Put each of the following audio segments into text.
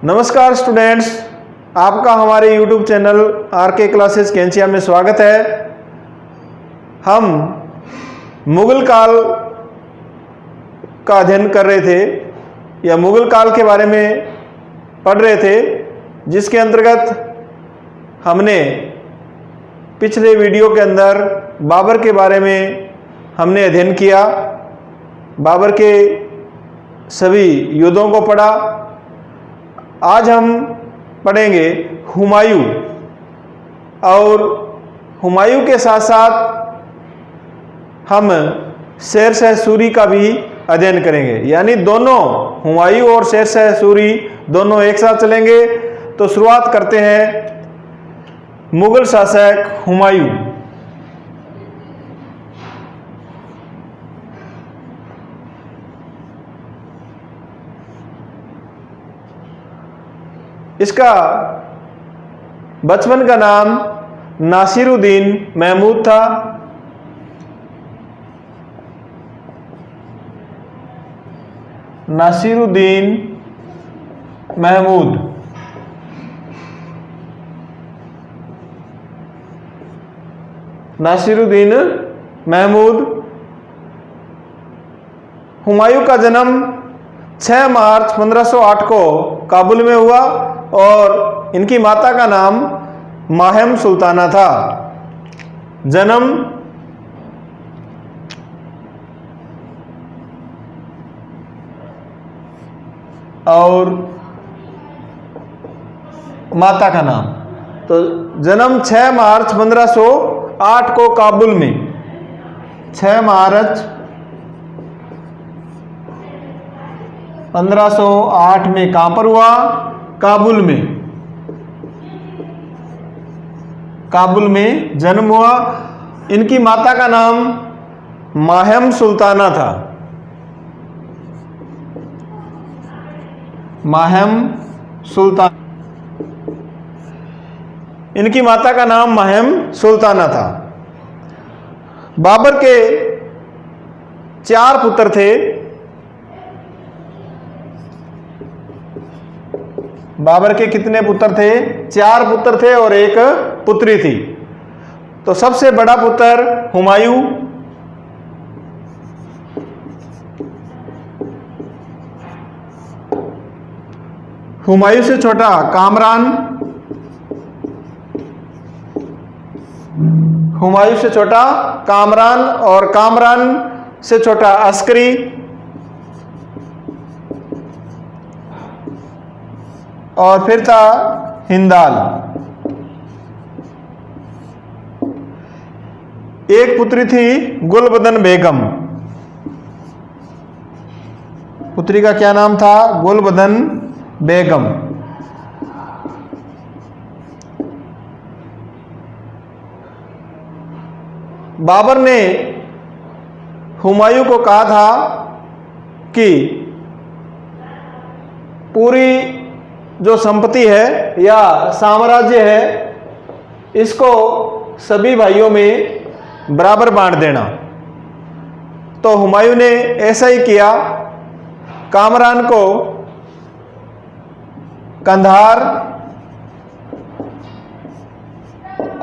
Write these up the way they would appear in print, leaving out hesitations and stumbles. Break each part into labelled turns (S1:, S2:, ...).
S1: नमस्कार स्टूडेंट्स, आपका हमारे YouTube चैनल आरके क्लासेस कैंचिया में स्वागत है। हम मुगल काल का अध्ययन कर रहे थे या मुगल काल के बारे में पढ़ रहे थे, जिसके अंतर्गत हमने पिछले वीडियो के अंदर बाबर के बारे में हमने अध्ययन किया। बाबर के सभी युद्धों को पढ़ा। आज हम पढ़ेंगे हुमायूं, और हुमायूं के साथ साथ हम शेरशाह सूरी का भी अध्ययन करेंगे, यानी दोनों हुमायूं और शेरशाह सूरी दोनों एक साथ चलेंगे। तो शुरुआत करते हैं मुगल शासक हुमायूं। इसका बचपन का नाम नासिरुद्दीन महमूद था। नासिरुद्दीन महमूद। नासिरुद्दीन महमूद। हुमायूं का जन्म 6 मार्च 1508 को काबुल में हुआ और इनकी माता का नाम माहिम सुल्ताना था। जन्म और माता का नाम, तो जन्म 6 मार्च 1508 को काबुल में। 6 मार्च 1508 में कहां पर हुआ? काबुल में। काबुल में जन्म हुआ। इनकी माता का नाम माहिम सुल्ताना था। माहिम सुल्तान। इनकी माता का नाम माहिम सुल्ताना था। बाबर के 4 पुत्र थे। बाबर के कितने पुत्र थे? 4 पुत्र थे और 1 पुत्री थी। तो सबसे बड़ा पुत्र हुमायूं, हुमायूं से छोटा कामरान, हुमायूं से छोटा कामरान, और कामरान से छोटा अस्करी, और फिर था हिंदाल। 1 पुत्री थी गुलबदन बेगम। पुत्री का क्या नाम था? गुलबदन बेगम। बाबर ने हुमायूं को कहा था कि पूरी जो संपत्ति है या साम्राज्य है, इसको सभी भाइयों में बराबर बांट देना। तो हुमायूं ने ऐसा ही किया। कामरान को कंधार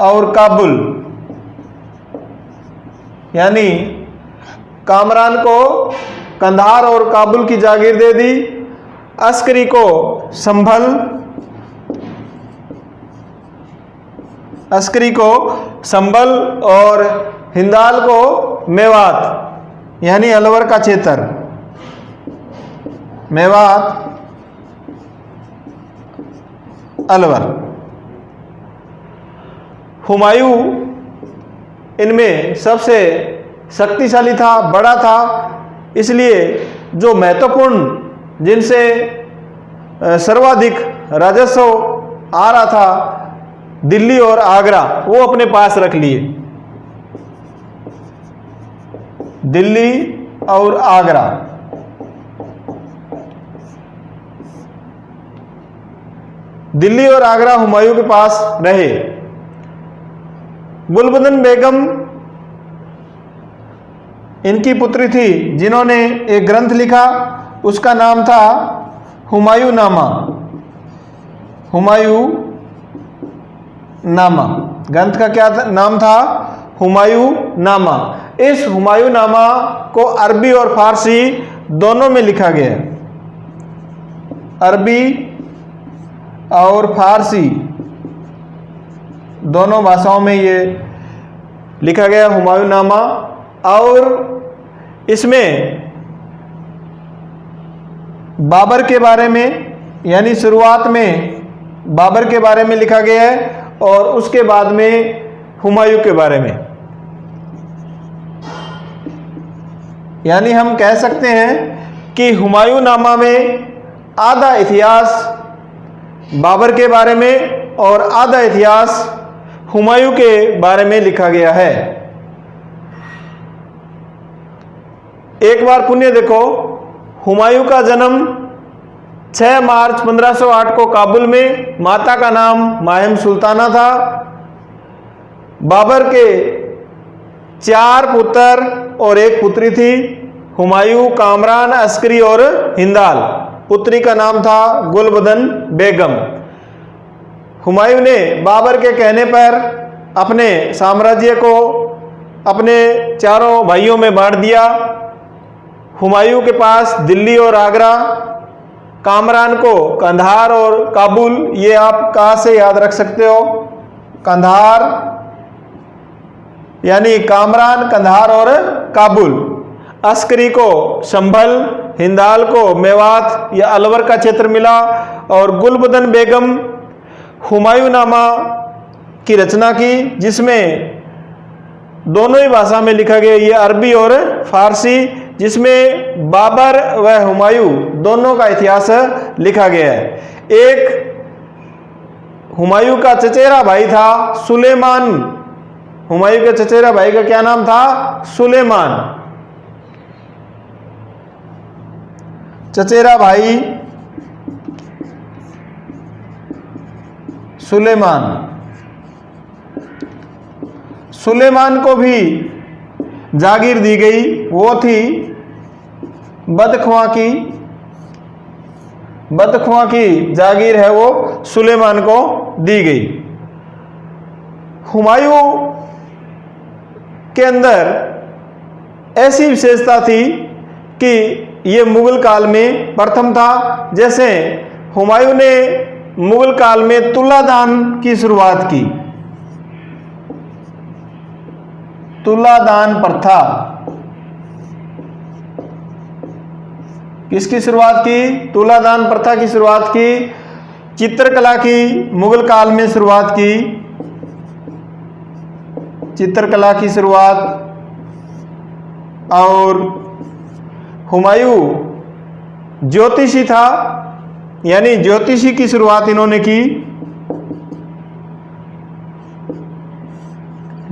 S1: और काबुल, यानी कामरान को कंधार और काबुल की जागीर दे दी। अस्करी को संभल, अस्करी को संभल, और हिंदाल को मेवात यानी अलवर का क्षेत्र, मेवात अलवर। हुमायूं इनमें सबसे शक्तिशाली था, बड़ा था, इसलिए जो महत्वपूर्ण, जिनसे सर्वाधिक राजस्व आ रहा था, दिल्ली और आगरा, वो अपने पास रख लिए। दिल्ली और आगरा। दिल्ली और आगरा हुमायूं के पास रहे। गुलबदन बेगम इनकी पुत्री थी, जिन्होंने एक ग्रंथ लिखा, उसका नाम था हुमायूं नामा। हुमायूं नामा। ग्रंथ का क्या नाम था? हुमायूं नामा। इस हुमायूं नामा को अरबी और फारसी दोनों में लिखा गया है। अरबी और फारसी दोनों भाषाओं में ये लिखा गया हुमायूं नामा। और इसमें बाबर के बारे में, यानी शुरुआत में बाबर के बारे में लिखा गया है और उसके बाद में हुमायूं के बारे में। यानी हम कह सकते हैं कि हुमायूं नामा में आधा इतिहास बाबर के बारे में और आधा इतिहास हुमायूं के बारे में लिखा गया है। एक बार पुण्य देखो, हुमायूं का जन्म 6 मार्च 1508 को काबुल में, माता का नाम माहिम सुल्ताना था। बाबर के 4 पुत्र और 1 पुत्री थी, हुमायूं, कामरान, अस्करी और हिंदाल। पुत्री का नाम था गुलबदन बेगम। हुमायूं ने बाबर के कहने पर अपने साम्राज्य को अपने चारों भाइयों में बांट दिया। हुमायूं के पास दिल्ली और आगरा, कामरान को कंधार और काबुल। ये आप कहाँ से याद रख सकते हो? कंधार यानी कामरान, कंधार और काबुल। अस्करी को संभल, हिंदाल को मेवात या अलवर का क्षेत्र मिला और गुलबदन बेगम हुमायूं नामा की रचना की, जिसमें दोनों ही भाषा में लिखा गया, ये अरबी और फारसी, जिसमें बाबर व हुमायूं दोनों का इतिहास लिखा गया है। एक हुमायूं का चचेरा भाई था सुलेमान। हुमायूं के चचेरा भाई का क्या नाम था? सुलेमान। चचेरा भाई सुलेमान। सुलेमान को भी जागीर दी गई, वो थी बदख्वा की। बदख्वा की जागीर है वो सुलेमान को दी गई। हुमायूं के अंदर ऐसी विशेषता थी कि ये मुगल काल में प्रथम था। जैसे हुमायूं ने मुगल काल में तुलादान की शुरुआत की। तुलादान प्रथा किसकी शुरुआत की? तुलादान प्रथा की शुरुआत की। चित्रकला की मुगल काल में शुरुआत की। चित्रकला की शुरुआत। और हुमायूं ज्योतिषी था, यानी ज्योतिषी की शुरुआत इन्होंने की।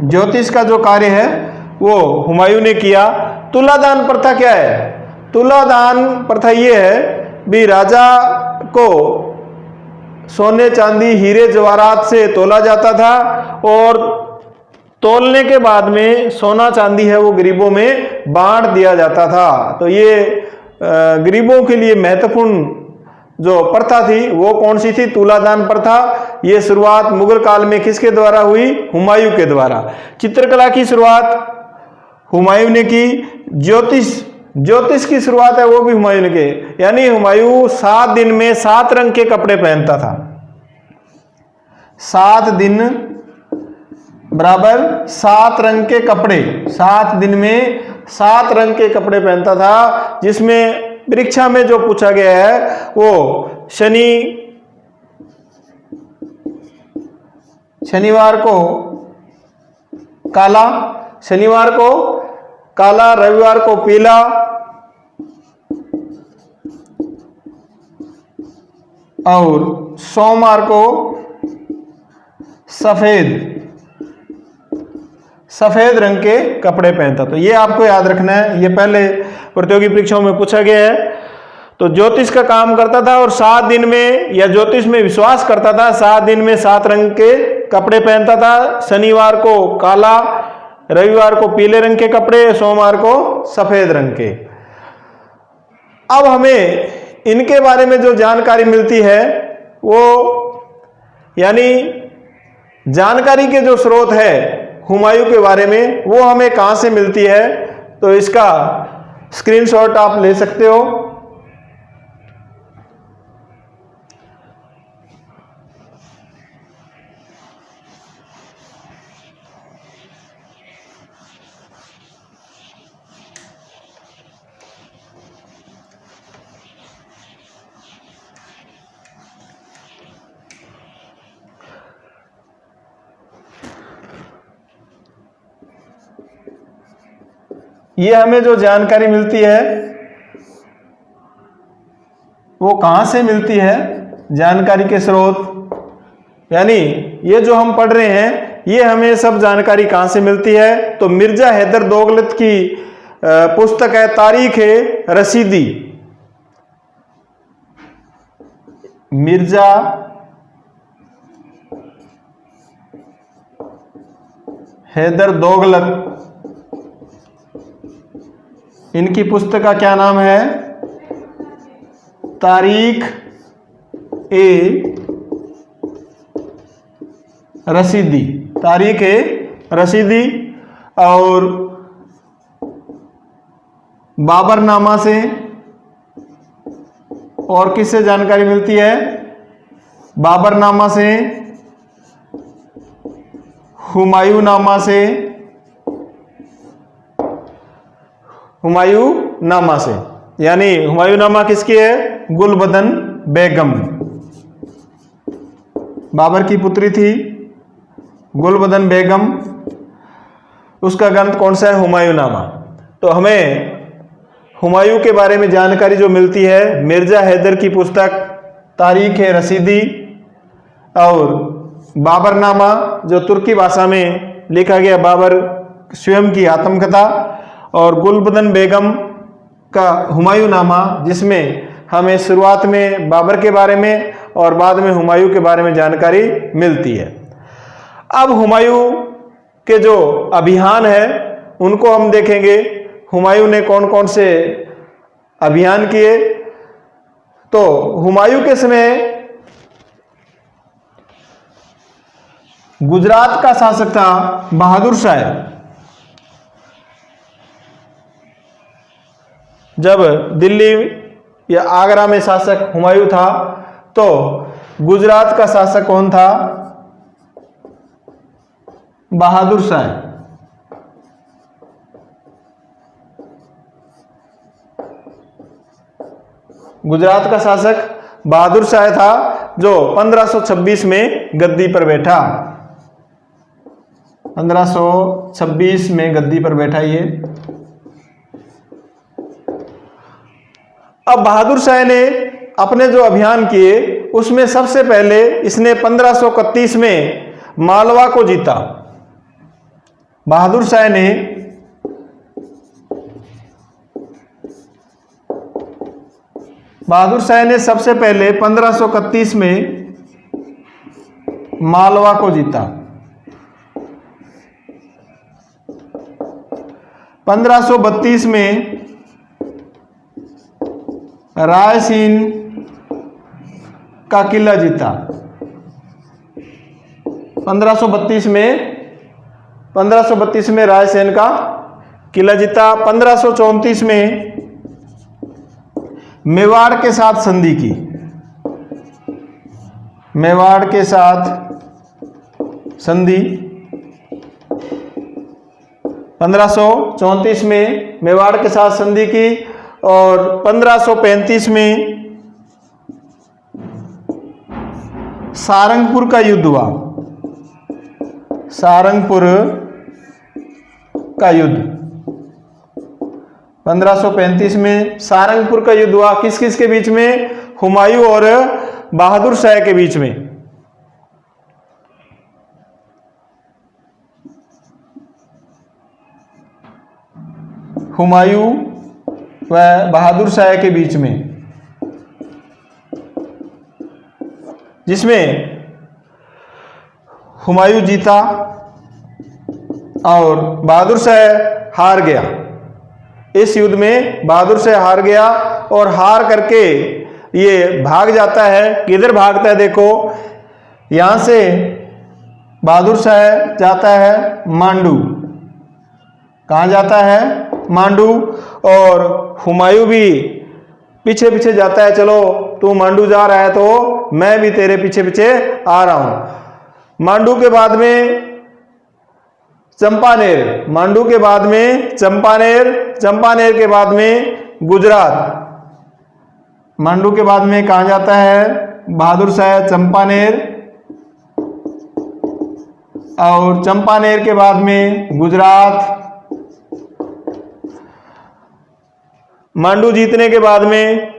S1: ज्योतिष का जो कार्य है वो हुमायूं ने किया। तुलादान प्रथा क्या है? तुलादान प्रथा ये है भी राजा को सोने, चांदी, हीरे, जवाहरात से तोला जाता था और तोलने के बाद में सोना चांदी है वो गरीबों में बांट दिया जाता था। तो ये गरीबों के लिए महत्वपूर्ण जो प्रथा थी वो कौन सी थी? तुलादान प्रथा। ये शुरुआत मुगल काल में किसके द्वारा हुई? हुमायूं के द्वारा। चित्रकला की शुरुआत हुमायूं ने की। ज्योतिष की शुरुआत है वो भी हुमायूं ने की। यानी हुमायूं 7 दिन में 7 रंग के कपड़े पहनता था। 7 दिन बराबर 7 रंग के कपड़े। 7 दिन में 7 रंग के कपड़े पहनता था। जिसमें परीक्षा में जो पूछा गया है वो शनिवार को काला, रविवार को पीला और सोमवार को सफेद रंग के कपड़े पहनता। तो ये आपको याद रखना है, ये पहले प्रतियोगी परीक्षाओं में पूछा गया है। तो ज्योतिष का काम करता था और 7 दिन में, या ज्योतिष में विश्वास करता था, 7 दिन में 7 रंग के कपड़े पहनता था। शनिवार को काला, रविवार को पीले रंग के कपड़े, सोमवार को सफेद रंग के। अब हमें इनके बारे में जो जानकारी मिलती है वो यानी जानकारी के जो स्रोत है हुमायूं के बारे में वो हमें कहां से मिलती है, तो इसका स्क्रीनशॉट आप ले सकते हो। ये हमें जो जानकारी मिलती है वो कहां से मिलती है, जानकारी के स्रोत, यानी ये जो हम पढ़ रहे हैं ये हमें सब जानकारी कहां से मिलती है, तो मिर्जा हैदर दोगलत की पुस्तक है तारीख ए रसीदी। मिर्जा हैदर दोगलत, इनकी पुस्तक का क्या नाम है, तारीख ए रसीदी, तारीख ए रसीदी। और बाबरनामा से और किससे जानकारी मिलती है, बाबरनामा से, हुमायूंनामा से, हुमायूंनामा से, यानी हुमायूंनामा किसकी है, गुलबदन बेगम, बाबर की पुत्री थी गुलबदन बेगम, उसका ग्रंथ कौन सा है, हुमायूंनामा। तो हमें हुमायूं के बारे में जानकारी जो मिलती है मिर्जा हैदर की पुस्तक तारीख ए रसीदी और बाबरनामा जो तुर्की भाषा में लिखा गया बाबर स्वयं की आत्मकथा, और गुलबदन बेगम का हुमायूंनामा जिसमें हमें शुरुआत में बाबर के बारे में और बाद में हुमायूं के बारे में जानकारी मिलती है। अब हुमायूं के जो अभियान है उनको हम देखेंगे, हुमायूं ने कौन कौन से अभियान किए। तो हुमायूं के समय गुजरात का शासक था बहादुर शाह। जब दिल्ली या आगरा में शासक हुमायूं था तो गुजरात का शासक कौन था, बहादुर शाह। गुजरात का शासक बहादुर शाह था जो 1526 में गद्दी पर बैठा, 1526 में गद्दी पर बैठा ये। अब बहादुर शाह ने अपने जो अभियान किए उसमें सबसे पहले इसने 1531 में मालवा को जीता। बहादुर शाह ने सबसे पहले 1531 में मालवा को जीता। 1532 में रायसीन का किला जीता। 1532 में रायसेन का किला जीता। 1534 में मेवाड़ के साथ संधि की, मेवाड़ के साथ संधि। 1534 में मेवाड़ के साथ संधि की और 1535 में सारंगपुर का युद्ध हुआ। सारंगपुर का युद्ध 1535 में सारंगपुर का युद्ध हुआ। किस किस के बीच में, हुमायूं और बहादुर शाह के बीच में। हुमायूं व बहादुर शाह के बीच में, जिसमें हुमायूं जीता और बहादुर शाह हार गया। इस युद्ध में बहादुर शाह हार गया और हार करके ये भाग जाता है। किधर भागता है देखो, यहां से बहादुर शाह जाता है मांडू। कहाँ जाता है? मांडू। और हुमायूं भी पीछे पीछे जाता है, चलो तू मांडू जा रहा है तो मैं भी तेरे पीछे पीछे आ रहा हूं। मांडू के बाद में चंपानेर, मांडू के बाद में चंपानेर, चंपानेर के बाद में गुजरात। मांडू के बाद में कहाँ जाता है बहादुर शाह? चंपानेर। और चंपानेर के बाद में गुजरात। मांडू जीतने के बाद में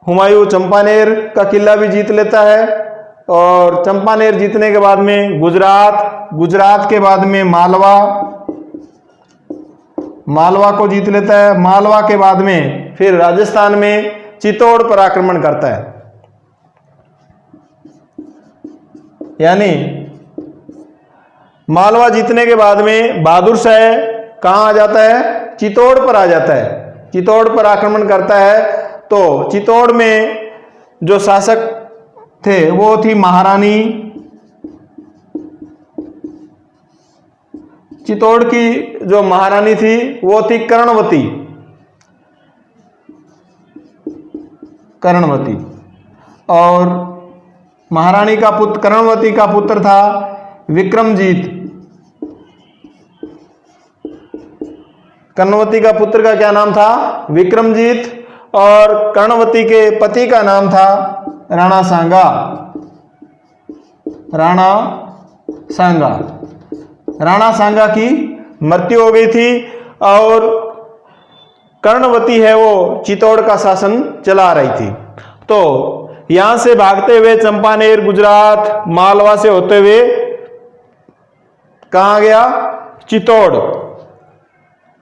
S1: हुमायूं चंपानेर का किला भी जीत लेता है। और चंपानेर जीतने के बाद में गुजरात, गुजरात के बाद में मालवा, मालवा को जीत लेता है। मालवा के बाद में फिर राजस्थान में चित्तौड़ पर आक्रमण करता है। यानी मालवा जीतने के बाद में बहादुर शाह कहां आ जाता है? चित्तौड़ पर आ जाता है। चित्तौड़ पर आक्रमण करता है। तो चित्तौड़ में जो शासक थे वो थी महारानी। चित्तौड़ की जो महारानी थी वो थी कर्णवती। कर्णवती। और महारानी का पुत्र, कर्णवती का पुत्र था विक्रमजीत। कर्णवती का पुत्र का क्या नाम था? विक्रमजीत। और कर्णवती के पति का नाम था राणा सांगा। राणा सांगा। राणा सांगा की मृत्यु हो गई थी और कर्णवती है वो चित्तौड़ का शासन चला रही थी। तो यहां से भागते हुए चंपानेर, गुजरात, मालवा से होते हुए कहां गया? चित्तौड़।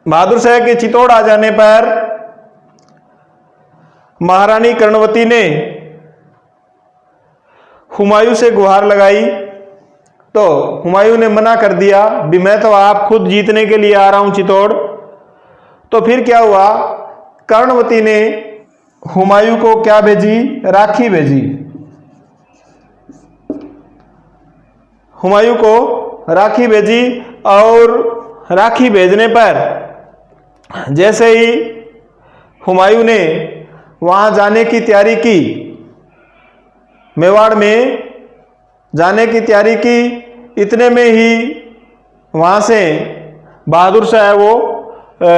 S1: बहादुर शाह के चित्तौड़ आ जाने पर महारानी कर्णवती ने हुमायूं से गुहार लगाई। तो हुमायूं ने मना कर दिया भी मैं तो आप खुद जीतने के लिए आ रहा हूं चित्तौड़। तो फिर क्या हुआ? कर्णवती ने हुमायूं को क्या भेजी? राखी भेजी। हुमायूं को राखी भेजी। और राखी भेजने पर जैसे ही हुमायूं ने वहां जाने की तैयारी की, मेवाड़ में जाने की तैयारी की, इतने में ही वहां से बहादुर शाह वो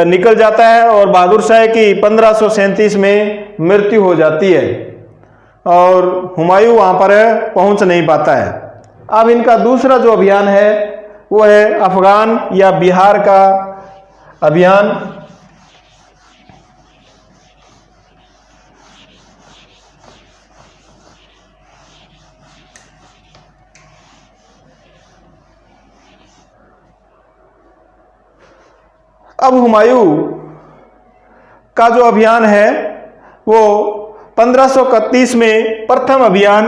S1: निकल जाता है। और बहादुर शाह की 1537 में मृत्यु हो जाती है और हुमायूं वहां पर पहुंच नहीं पाता है। अब इनका दूसरा जो अभियान है वो है अफगान या बिहार का अभियान। अब हुमायूं का जो अभियान है वो 1531 में प्रथम अभियान।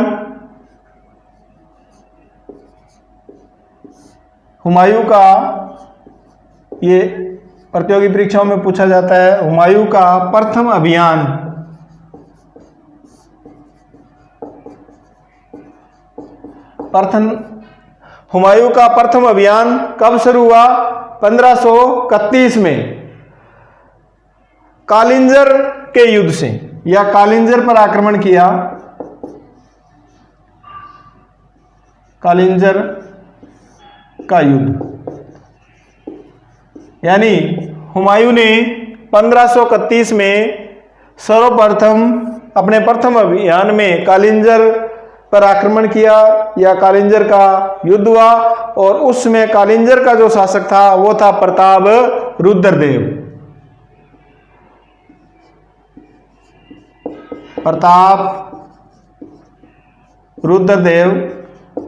S1: हुमायूं का ये प्रतियोगी परीक्षाओं में पूछा जाता है। हुमायूं का प्रथम अभियान हुमायूं का प्रथम अभियान कब शुरू हुआ? 1531 में कालिंजर के युद्ध से, या कालिंजर पर आक्रमण किया। कालिंजर का युद्ध। यानी हुमायूं ने 1531 में सर्वप्रथम अपने प्रथम अभियान में कालिंजर पर आक्रमण किया या कालिंजर का युद्ध हुआ। और उसमें कालिंजर का जो शासक था वो था प्रताप रुद्रदेव। प्रताप रुद्रदेव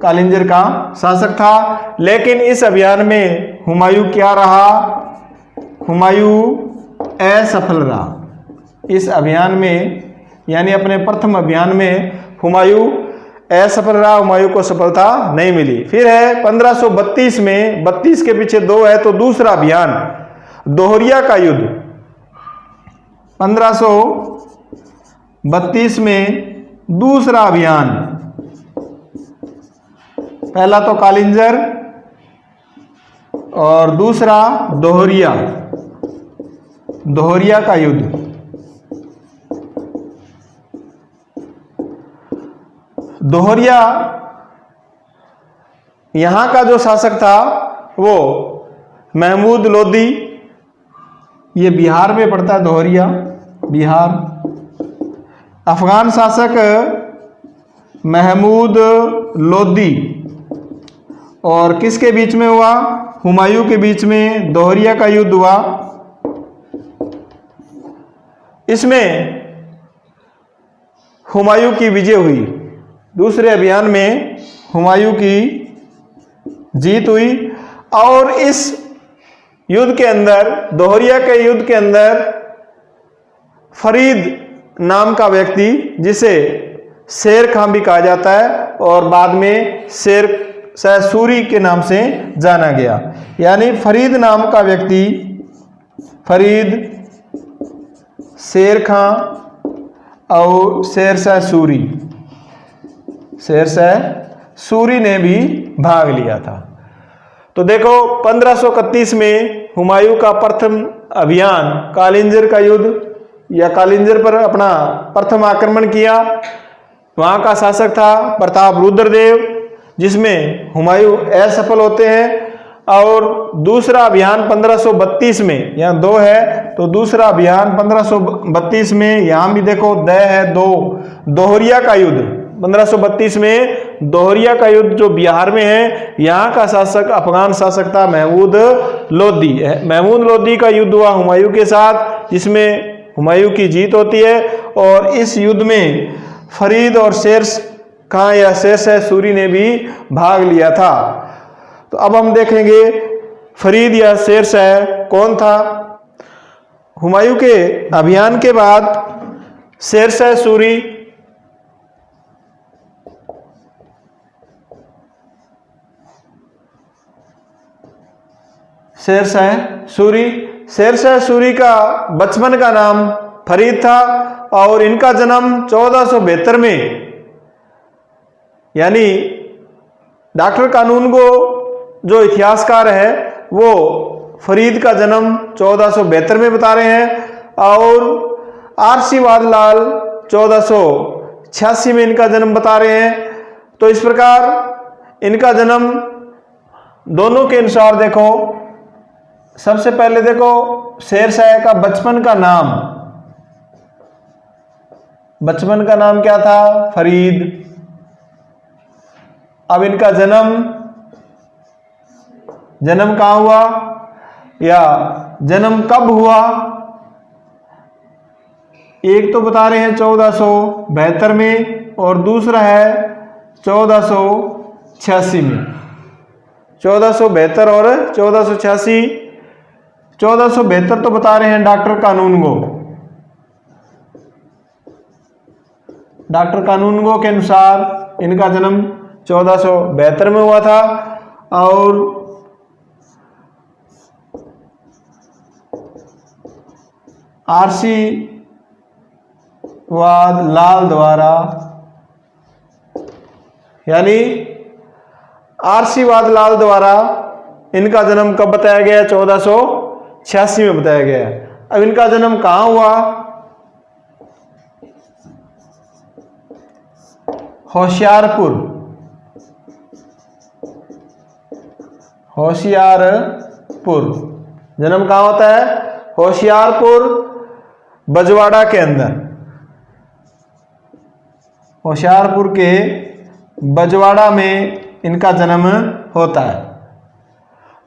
S1: कालिंजर का शासक था। लेकिन इस अभियान में हुमायूं क्या रहा? हुमायूं असफल रहा। इस अभियान में यानी अपने प्रथम अभियान में हुमायूं असफल रहा। हुमायूं को सफलता नहीं मिली। फिर है 1532 में, 32 के पीछे 2 है तो दूसरा अभियान दोहरिया का युद्ध। 1532 में दूसरा अभियान पहला तो कालिंजर और दूसरा दोहरिया, दोहरिया का युद्ध। दोहरिया यहां का जो शासक था वो महमूद लोदी, ये बिहार में पड़ता है दोहरिया, बिहार। अफगान शासक महमूद लोदी, और किसके बीच में हुआ? हुमायूं के बीच में दोहरिया का युद्ध हुआ। इसमें हुमायूं की विजय हुई। दूसरे अभियान में हुमायूं की जीत हुई, और इस युद्ध के अंदर, दोहरिया के युद्ध के अंदर, फरीद नाम का व्यक्ति, जिसे शेर खां भी कहा जाता है और बाद में शेर शाह सूरी के नाम से जाना गया, यानी फरीद नाम का व्यक्ति, फरीद, शेर खां और शेर शाह सूरी, शेर शाह सूरी ने भी भाग लिया था। तो देखो 1531 में हुमायूं का प्रथम अभियान कालिंजर का युद्ध, या कालिंजर पर अपना प्रथम आक्रमण किया। वहाँ का शासक था प्रताप रुद्रदेव, जिसमें हुमायूं असफल होते हैं। और दूसरा अभियान 1532 में, यहाँ दो है तो दूसरा अभियान 1532 में, यहाँ भी देखो द है दो, दोहरिया का युद्ध 1532 में, दोहरिया का युद्ध जो बिहार में है। यहाँ का शासक अफगान शासक था महमूद लोदी। महमूद लोदी का युद्ध हुआ हुमायूं के साथ, जिसमें हुमायूं की जीत होती है। और इस युद्ध में फरीद और शेर खां या शेर शाह सूरी ने भी भाग लिया था। तो अब हम देखेंगे फरीद या शेर शाह कौन था। हुमायूं के अभियान के बाद शेर शाह सूरी शेर शाह सूरी का बचपन का नाम फरीद था, और इनका जन्म 1472 में, यानी डॉक्टर कानूनगो जो इतिहासकार है वो फरीद का जन्म 1472 में बता रहे हैं, और आरसी वादलाल 1486 में इनका जन्म बता रहे हैं। तो इस प्रकार इनका जन्म दोनों के अनुसार देखो, सबसे पहले देखो शेर शाह का बचपन का नाम, बचपन का नाम क्या था? फरीद। अब इनका जन्म कहाँ हुआ या जन्म कब हुआ? एक तो बता रहे हैं 1472 में, और दूसरा है 1486 में। 1472 और 1486। 1472 तो बता रहे हैं डॉक्टर कानूनगो, डॉक्टर कानूनगो के अनुसार इनका जन्म 1472 में हुआ था। और आरसी वादलाल द्वारा, यानी आरसी वादलाल द्वारा इनका जन्म कब बताया गया? 1486 में बताया गया। अब इनका जन्म कहाँ हुआ? होशियारपुर, होशियारपुर। जन्म कहाँ होता है? होशियारपुर बजवाड़ा के अंदर, होशियारपुर के बजवाड़ा में इनका जन्म होता है।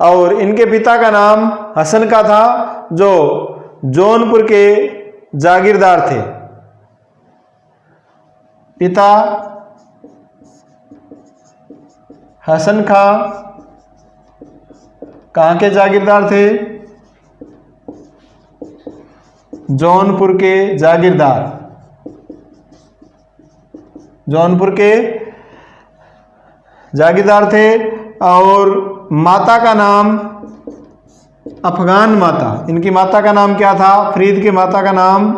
S1: और इनके पिता का नाम हसन का था, जो जौनपुर के जागीरदार थे। पिता हसन खां कहाँ के जागीरदार थे? जौनपुर के जागीरदार, जौनपुर के जागीरदार थे। और माता का नाम अफगान माता। इनकी माता का नाम क्या था? फरीद की माता का नाम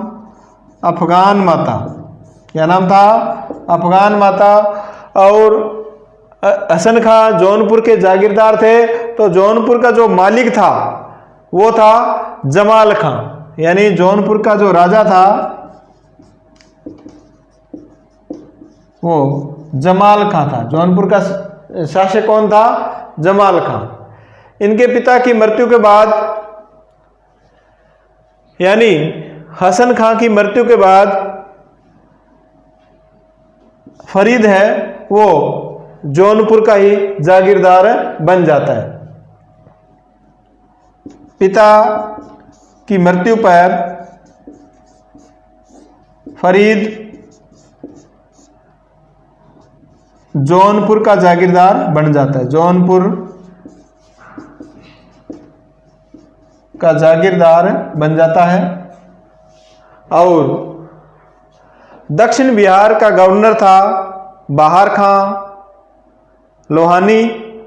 S1: अफगान माता। क्या नाम था? अफगान माता। और हसन खां जौनपुर के जागीरदार थे, तो जौनपुर का जो मालिक था वो था जमाल खां, यानी जौनपुर का जो राजा था वो जमाल खां था। जौनपुर का शासक कौन था? जमाल खां। इनके पिता की मृत्यु के बाद, यानी हसन खां की मृत्यु के बाद फरीद है वो जौनपुर का ही जागीरदार बन जाता है। पिता की मृत्यु पर फरीद जौनपुर का जागीरदार बन जाता है। जौनपुर का जागीरदार बन जाता है। और दक्षिण बिहार का गवर्नर था बहार खां लोहानी,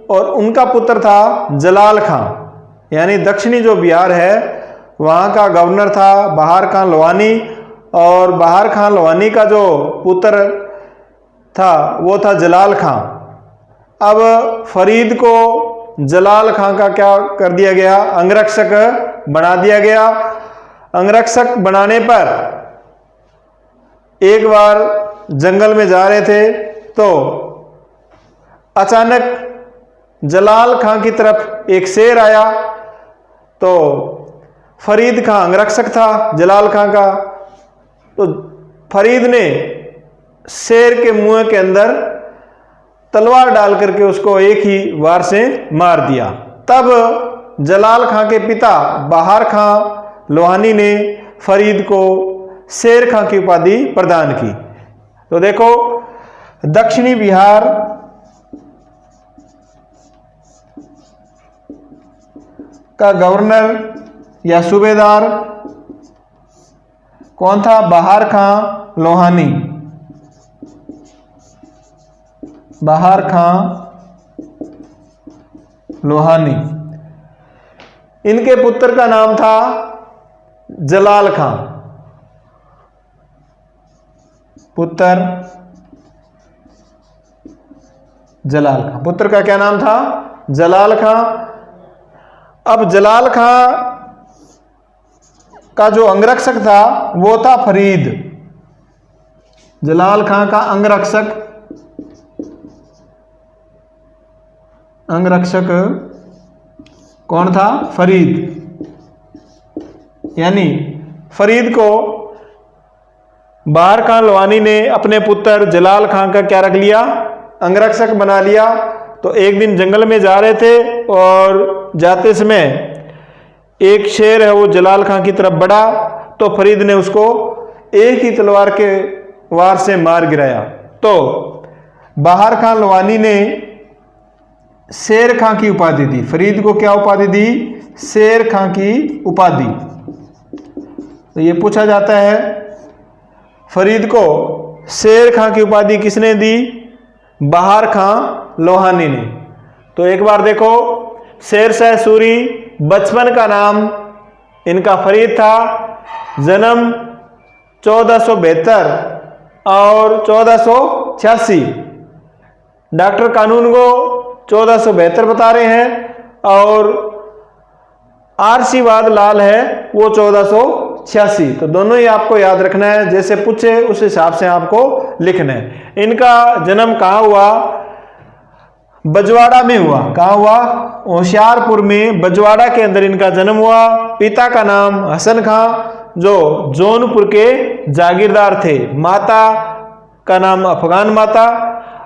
S1: और उनका पुत्र था जलाल खां। यानी दक्षिणी जो बिहार है वहाँ का गवर्नर था बहार खां लोहानी, और बहार खां लोहानी का जो पुत्र था वो था जलाल खां। अब फरीद को जलाल खां का क्या कर दिया गया? अंगरक्षक बना दिया गया। अंगरक्षक बनाने पर एक बार जंगल में जा रहे थे तो अचानक जलाल खां की तरफ एक शेर आया। तो फरीद खां अंगरक्षक था जलाल खां का, तो फरीद ने शेर के मुंह के अंदर तलवार डाल करके उसको एक ही वार से मार दिया। तब जलाल खां के पिता बहार खां लोहानी ने फरीद को शेर खां की उपाधि प्रदान की। तो देखो, दक्षिणी बिहार का गवर्नर या सूबेदार कौन था? बहार खां लोहानी। बहार खां लोहानी। इनके पुत्र का नाम था जलाल खां। पुत्र जलाल खां, पुत्र का क्या नाम था? जलाल खां। अब जलाल खां का जो अंगरक्षक था वो था फरीद। जलाल खां का अंगरक्षक कौन था? फरीद। यानी फरीद को बहार खां लोहानी ने अपने पुत्र जलाल खां का क्या रख लिया? अंगरक्षक बना लिया। तो एक दिन जंगल में जा रहे थे और जाते समय एक शेर है वो जलाल खां की तरफ बढ़ा, तो फरीद ने उसको एक ही तलवार के वार से मार गिराया। तो बहार खां लोहानी ने शेर खां की उपाधि दी। फरीद को क्या उपाधि दी? शेर खां की उपाधि। तो ये पूछा जाता है फरीद को शेर खां की उपाधि किसने दी? बहार खां लोहानी ने। तो एक बार देखो, शेर शाह सूरी बचपन का नाम इनका फरीद था। जन्म 1472 और 1486। डॉक्टर कानून को 1472 बता रहे हैं और आरसीवाद लाल है वो 1486। तो दोनों ही आपको याद रखना है, जैसे पूछे उस हिसाब से आपको लिखना है। इनका जन्म कहाँ हुआ? बजवाड़ा में हुआ। कहाँ हुआ? होशियारपुर में, बजवाड़ा के अंदर इनका जन्म हुआ। पिता का नाम हसन खां जो जौनपुर के जागीरदार थे। माता का नाम अफगान माता,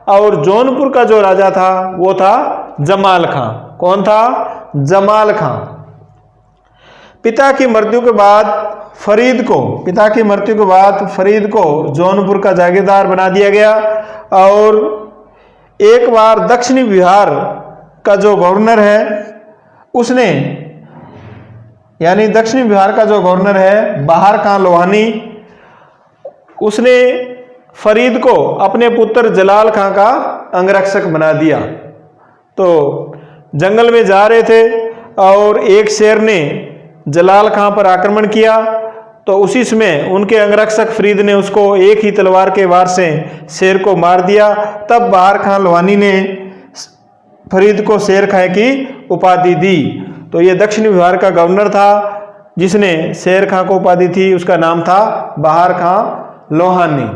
S1: और जौनपुर का जो राजा था वो था जमाल खां। कौन था? जमाल खां। पिता की मृत्यु के बाद फरीद को जौनपुर का जागीरदार बना दिया गया। और एक बार दक्षिणी बिहार का जो गवर्नर है उसने, यानी दक्षिणी बिहार का जो गवर्नर है बहार खां लोहानी, उसने फरीद को अपने पुत्र जलाल खां का अंगरक्षक बना दिया। तो जंगल में जा रहे थे और एक शेर ने जलाल खां पर आक्रमण किया, तो उसी समय उनके अंगरक्षक फरीद ने उसको एक ही तलवार के वार से शेर को मार दिया। तब बहार खां लोहानी ने फरीद को शेर खां की उपाधि दी। तो ये दक्षिणी बिहार का गवर्नर था जिसने शेर खां को उपाधि थी, उसका नाम था बहार खां लोहानी।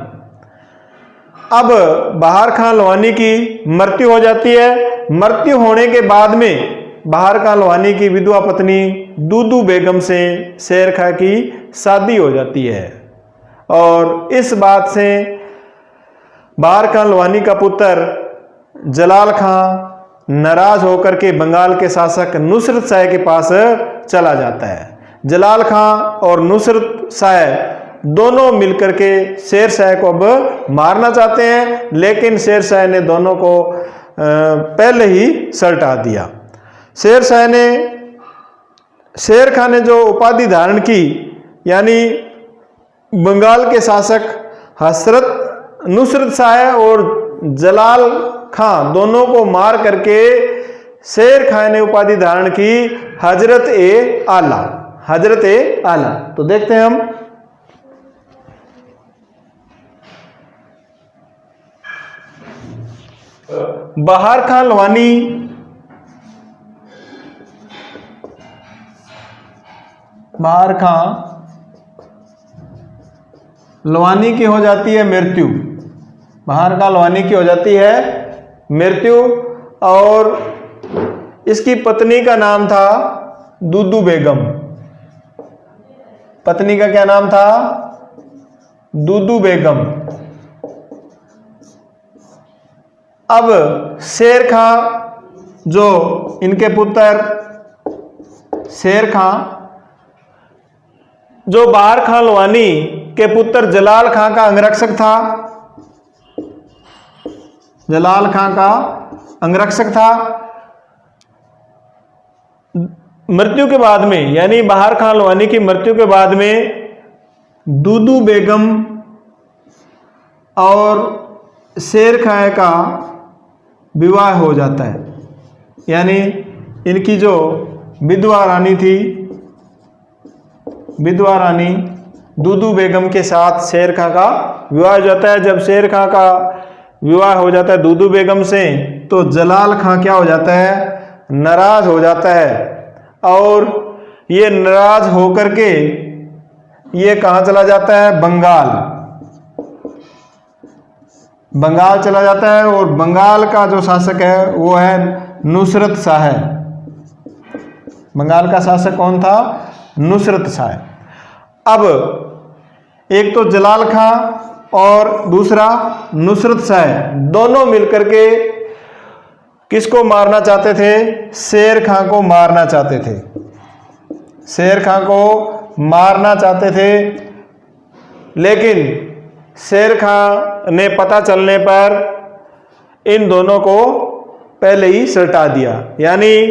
S1: अब बहार खां लोहानी की मृत्यु हो जाती है। मृत्यु होने के बाद में बहार खां लोहानी की विधवा पत्नी दूदू बेगम से शेर खां की शादी हो जाती है और इस बात से बहार खां लोहानी का पुत्र जलाल खां नाराज होकर के बंगाल के शासक नुसरत शाह के पास चला जाता है। जलाल खां और नुसरत शाह दोनों मिलकर के शेर शाह को अब मारना चाहते हैं, लेकिन शेर शाह ने दोनों को पहले ही सल्टा दिया। शेर खां ने जो उपाधि धारण की, यानी बंगाल के शासक हजरत नुसरत शाह और जलाल खां दोनों को मार करके शेर खां ने उपाधि धारण की हजरत ए आला। हजरत ए आला तो देखते हैं हम। बहार खां लोहानी की हो जाती है मृत्यु। बहार खां लोहानी की हो जाती है मृत्यु और इसकी पत्नी का नाम था दूदू बेगम। पत्नी का क्या नाम था? दूदू बेगम। अब शेर खां, जो इनके पुत्र शेर खां, जो बहार खां लोहानी के पुत्र जलाल खां का अंगरक्षक था, जलाल खां का अंगरक्षक था, मृत्यु के बाद में, यानी बहार खां लोहानी की मृत्यु के बाद में दूदू बेगम और शेर खां का विवाह हो जाता है। यानी इनकी जो विधवा रानी थी, विधवा रानी दूदू बेगम के साथ शेर खां का विवाह हो जाता है। जब शेर खां का विवाह हो जाता है दूदू बेगम से, तो जलाल खां क्या हो जाता है? नाराज हो जाता है और ये नाराज होकर के ये कहाँ चला जाता है? बंगाल। बंगाल चला जाता है और बंगाल का जो शासक है वो है नुसरत शाह। बंगाल का शासक कौन था? नुसरत शाह। अब एक तो जलाल खां और दूसरा नुसरत शाह दोनों मिलकर के किसको मारना चाहते थे? शेर खां को मारना चाहते थे। शेर खां को मारना चाहते थे, लेकिन शेर खां ने पता चलने पर इन दोनों को पहले ही सल्टा दिया, यानी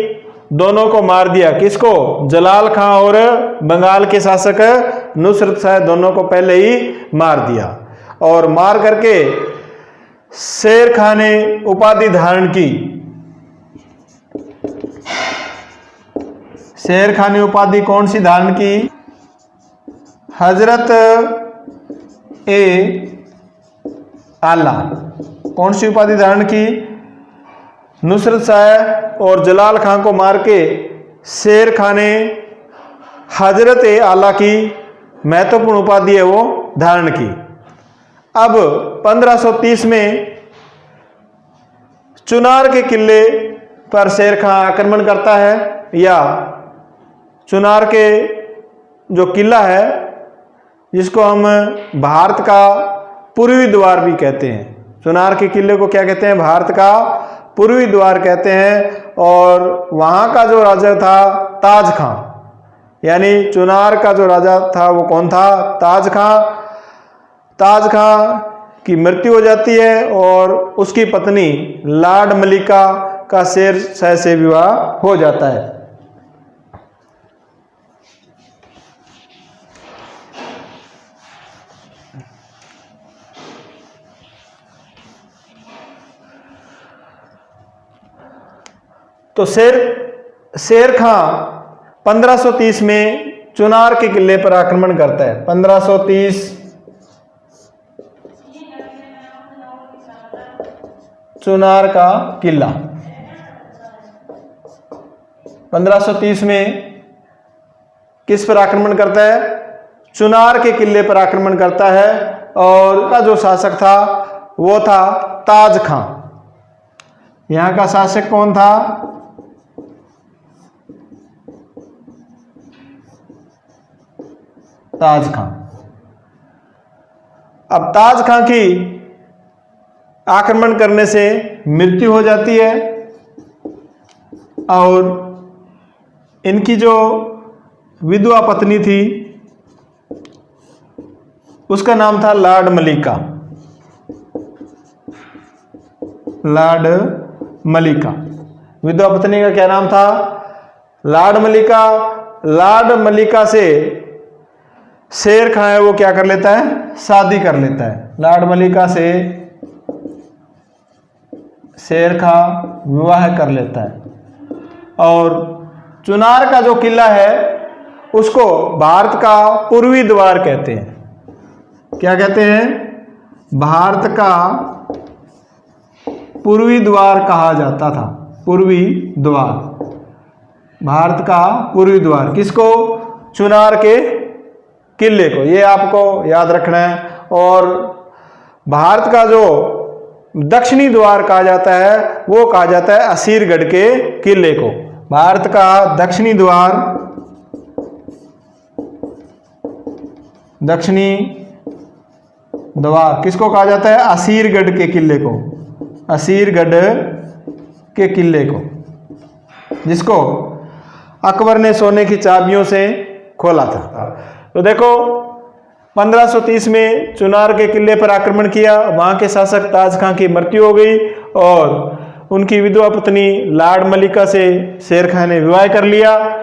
S1: दोनों को मार दिया। किसको? जलाल खां और बंगाल के शासक नुसरत शाह दोनों को पहले ही मार दिया और मार करके शेर खां ने उपाधि धारण की। शेर खां ने उपाधि कौन सी धारण की? हजरत ए आला। कौन सी उपाधि धारण की? नुसरत शाह और जलाल खां को मार के शेर खां ने हजरत ए आला की महत्वपूर्ण उपाधि है वो धारण की। अब 1530 में चुनार के किले पर शेर खां आक्रमण करता है, या चुनार के जो किला है जिसको हम भारत का पूर्वी द्वार भी कहते हैं। चुनार के किले को क्या कहते हैं? भारत का पूर्वी द्वार कहते हैं। और वहाँ का जो राजा था ताज खां, यानी चुनार का जो राजा था वो कौन था? ताज खां। ताज खां की मृत्यु हो जाती है और उसकी पत्नी लाड मलिका का शेर शाह से विवाह हो जाता है। तो शेर खां 1530 में चुनार के किले पर आक्रमण करता है। 1530 चुनार का किला। 1530 में किस पर आक्रमण करता है? चुनार के किले पर आक्रमण करता है और का जो शासक था वो था ताज खां। यहां का शासक कौन था? ताज खां। अब ताज खां की आक्रमण करने से मृत्यु हो जाती है और इनकी जो विधवा पत्नी थी उसका नाम था लाड मलिका। लाड मलिका, विधवा पत्नी का क्या नाम था? लाड मलिका। लाड मलिका से शेर खां है वो क्या कर लेता है? शादी कर लेता है। लाड मलिका से शेर खां विवाह कर लेता है और चुनार का जो किला है उसको भारत का पूर्वी द्वार कहते हैं। क्या कहते हैं? भारत का पूर्वी द्वार कहा जाता था। पूर्वी द्वार, भारत का पूर्वी द्वार। किसको? चुनार के किले को। ये आपको याद रखना है। और भारत का जो दक्षिणी द्वार कहा जाता है वो कहा जाता है असीरगढ़ के किले को। भारत का दक्षिणी द्वार, दक्षिणी द्वार किसको कहा जाता है? असीरगढ़ के किले को। असीरगढ़ के किले को, जिसको अकबर ने सोने की चाबियों से खोला था। तो देखो 1530 में चुनार के किले पर आक्रमण किया, वहां के शासक ताज खां की मृत्यु हो गई और उनकी विधवा पत्नी लाड मलिका से शेर खां ने विवाह कर लिया।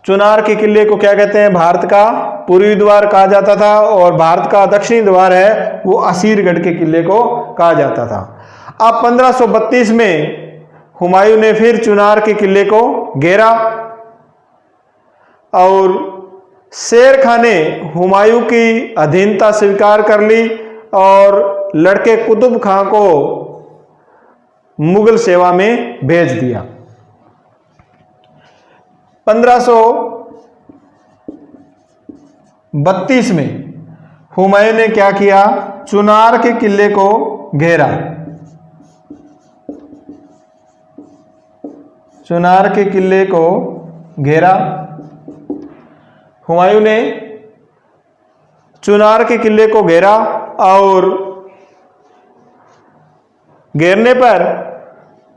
S1: चुनार के किले को क्या कहते हैं? भारत का पूर्वी द्वार कहा जाता था और भारत का दक्षिणी द्वार है वो असीरगढ़ के किले को कहा जाता था। अब 1532 में हुमायूं ने फिर चुनार के किले को घेरा और शेर खां ने हुमायूं की अधीनता स्वीकार कर ली और लड़के कुतुब खां को मुगल सेवा में भेज दिया। 1532 में हुमायूं ने क्या किया? चुनार के किले को घेरा। चुनार के किले को घेरा। हुमायूं ने चुनार के किले को घेरा और घेरने पर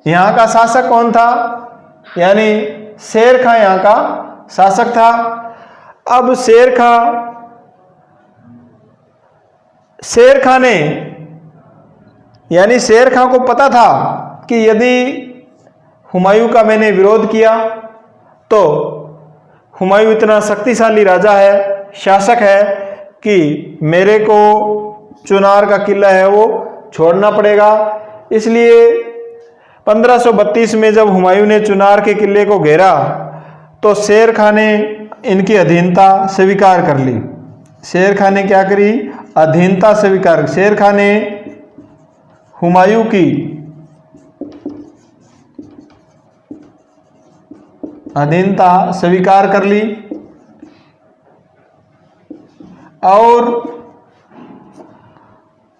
S1: यहां का शासक कौन था? यानी शेर खां यहां का शासक था। अब शेर खां ने, यानी शेर खां को पता था कि यदि हुमायूं का मैंने विरोध किया तो हुमायूं इतना शक्तिशाली राजा है, शासक है कि मेरे को चुनार का किला है वो छोड़ना पड़ेगा। इसलिए 1532 में जब हुमायूं ने चुनार के किले को घेरा तो शेर खां ने इनकी अधीनता स्वीकार कर ली। शेर खां ने क्या करी? अधीनता स्वीकार। शेर खां ने हुमायूं की अधीनता स्वीकार कर ली और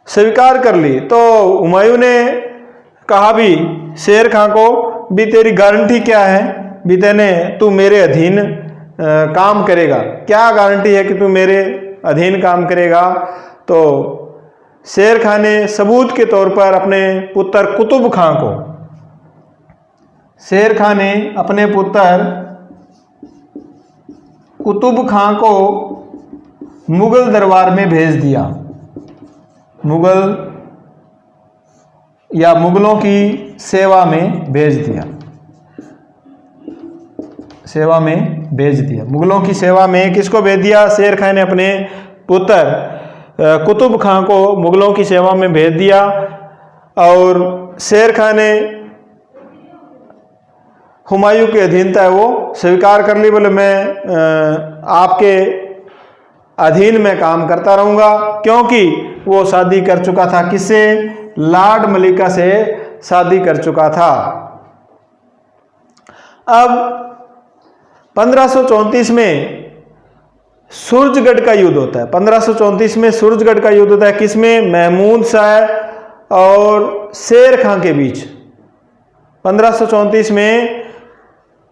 S1: स्वीकार कर ली तो हुमायूं ने कहा भी शेर खां को भी तेरी गारंटी क्या है? भी तू मेरे अधीन काम करेगा? क्या गारंटी है कि तू मेरे अधीन काम करेगा? तो शेर खां ने सबूत के तौर पर अपने पुत्र कुतुब खां को, शेर खां ने अपने पुत्र कुतुब खां को मुगल दरबार में भेज दिया। मुगल या मुगलों की सेवा में भेज दिया। सेवा में भेज दिया। मुगलों की सेवा में किसको भेज दिया? शेर खां ने अपने पुत्र कुतुब खां को मुगलों की सेवा में भेज दिया और शेर खां ने हुमायूं की अधीनता है वो स्वीकार कर ली। बोले मैं आपके अधीन में काम करता रहूँगा, क्योंकि वो शादी कर चुका था। किससे? लाड मलिका से शादी कर चुका था। अब 1534 में सूरजगढ़ का युद्ध होता है। 1534 में सूरजगढ़ का युद्ध होता है। किसमें? महमूद शाह और शेर खां के बीच। 1534 में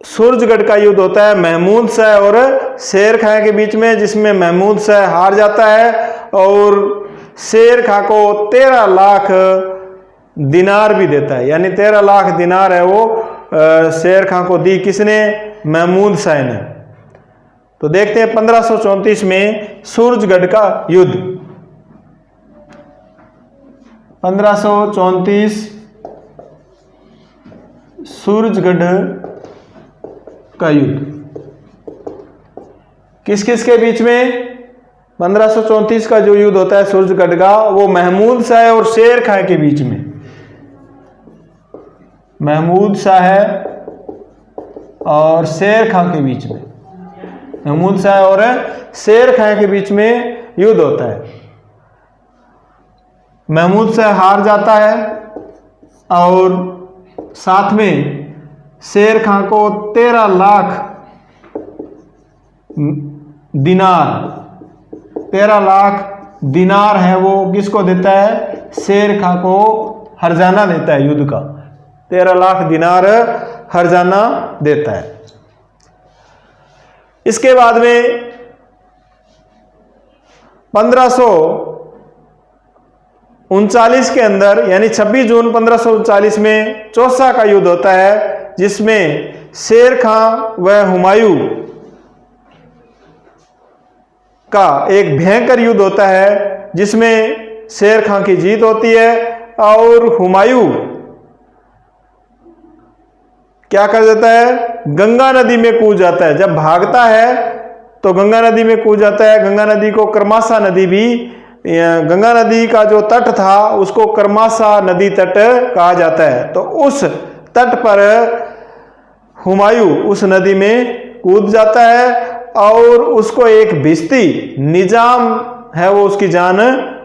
S1: सूरजगढ़ का युद्ध होता है महमूद शाह और शेर खां के बीच में, जिसमें महमूद शाह हार जाता है और शेर खां को 13 लाख दिनार भी देता है। यानी 13 लाख दिनार है वो शेर खां को दी। किसने? महमूद शाह ने। तो देखते हैं 1534 में सूरजगढ़ का युद्ध। 1534 सूरजगढ़ का युद्ध किस किस के बीच में? 1534 का जो युद्ध होता है सूरजगढ़ का, वो महमूद शाह और शेर खां के बीच में। महमूद शाह और शेर खां के बीच में, महमूद शाह और शेर खां के बीच में युद्ध होता है। महमूद शाह हार जाता है और साथ में शेर खां को 13 लाख दिनार, 13 लाख दिनार है वो किसको देता है? शेर खां को हर्जाना देता है युद्ध का। 13 लाख दिनार हर्जाना देता है। इसके बाद में 1539 के अंदर यानी 26 जून 1539 में चौसा का युद्ध होता है, जिसमें शेर खां व हुमायूं का एक भयंकर युद्ध होता है, जिसमें शेर खां की जीत होती है और हुमायूं क्या कर देता है? गंगा नदी में कूद जाता है। जब भागता है तो गंगा नदी में कूद जाता है। गंगा नदी को कर्माशा नदी भी, गंगा नदी का जो तट था उसको कर्माशा नदी तट कहा जाता है। तो उस तट पर हुमायूं उस नदी में कूद जाता है और उसको एक भिश्ती निजाम है वो उसकी जान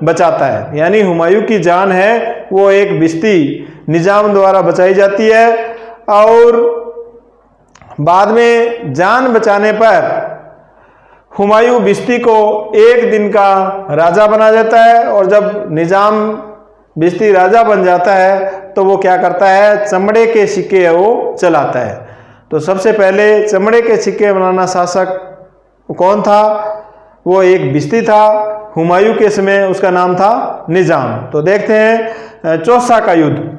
S1: बचाता है। यानी हुमायूं की जान है वो एक भिश्ती निजाम द्वारा बचाई जाती है और बाद में जान बचाने पर हुमायूं भिश्ती को एक दिन का राजा बना देता है। और जब निजाम भिश्ती राजा बन जाता है तो वो क्या करता है? चमड़े के सिक्के वो चलाता है। तो सबसे पहले चमड़े के सिक्के बनाना शासक कौन था? वो एक भिश्ती था। हुमायूं के समय उसका नाम था निजाम। तो देखते हैं चौसा का युद्ध।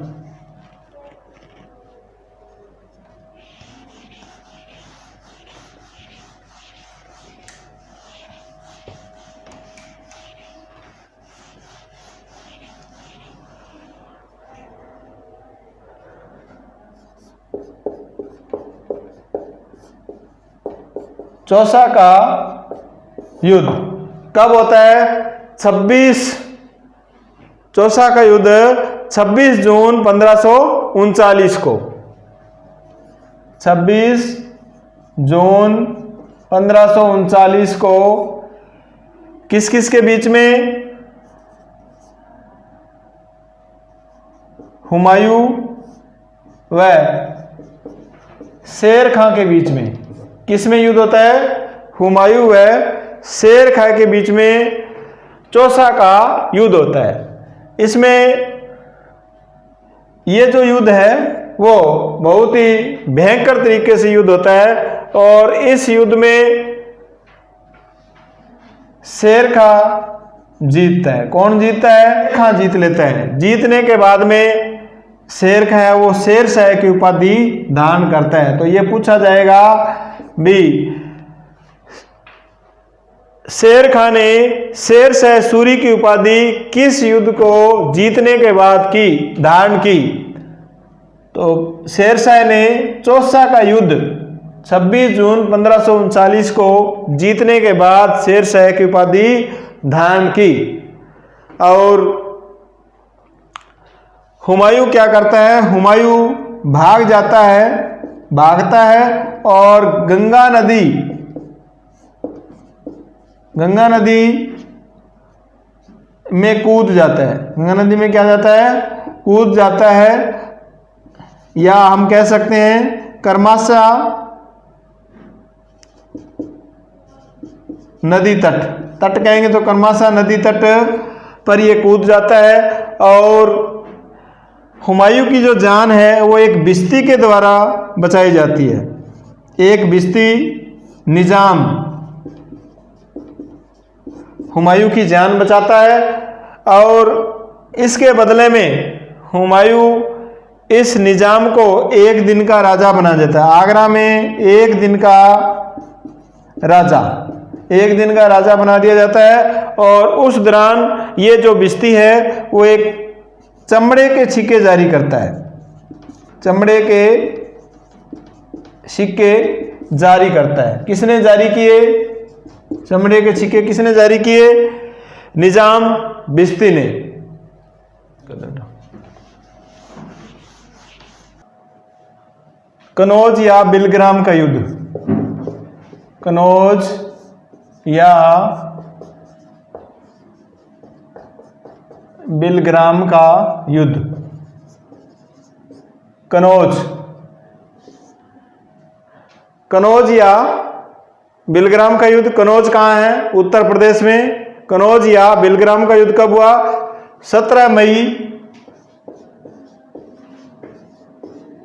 S1: चौसा का युद्ध कब होता है? 26 चौसा का युद्ध 26 जून 1539 को। 26 जून 1539 को किस किस के बीच में? हुमायूं व शेर खां के बीच में। किस में युद्ध होता है? हुमायूं व शेर खां के बीच में चौसा का युद्ध होता है। इसमें ये जो युद्ध है वो बहुत ही भयंकर तरीके से युद्ध होता है और इस युद्ध में शेर खां जीतता है। कौन जीतता है? खां जीत लेता है। जीतने के बाद में शेर खां है वो शेर शाह की उपाधि धारण करता है। तो ये पूछा जाएगा भी शेर खां ने शेर शाह सूरी की उपाधि किस युद्ध को जीतने के बाद की धारण की? तो शेर शाह ने चौसा का युद्ध 26 जून 1539 को जीतने के बाद शेर शाह की उपाधि धारण की। और हुमायूं क्या करता है? हुमायूं भाग जाता है, भागता है और गंगा नदी में कूद जाता है। गंगा नदी में क्या जाता है? कूद जाता है, या हम कह सकते हैं कर्माशा नदी तट, तट कहेंगे तो कर्माशा नदी तट पर ये कूद जाता है। और हुमायूं की जो जान है वो एक बिस्ती के द्वारा बचाई जाती है। एक बिस्ती निजाम हुमायूं की जान बचाता है और इसके बदले में हुमायूं इस निजाम को एक दिन का राजा बना देता है। आगरा में एक दिन का राजा बना दिया जाता है। और उस दौरान ये जो बिस्ती है वो एक चमड़े के सिक्के जारी करता है, चमड़े के सिक्के जारी करता है। किसने जारी किए? चमड़े के सिक्के किसने जारी किए? निजाम बिस्ती ने। कनौज या बिलग्राम का युद्ध, कनौज या बिलग्राम का युद्ध। कनौज या बिलग्राम का युद्ध। कनौज कहाँ है? उत्तर प्रदेश में। कनौज या बिलग्राम का युद्ध कब हुआ? 17 मई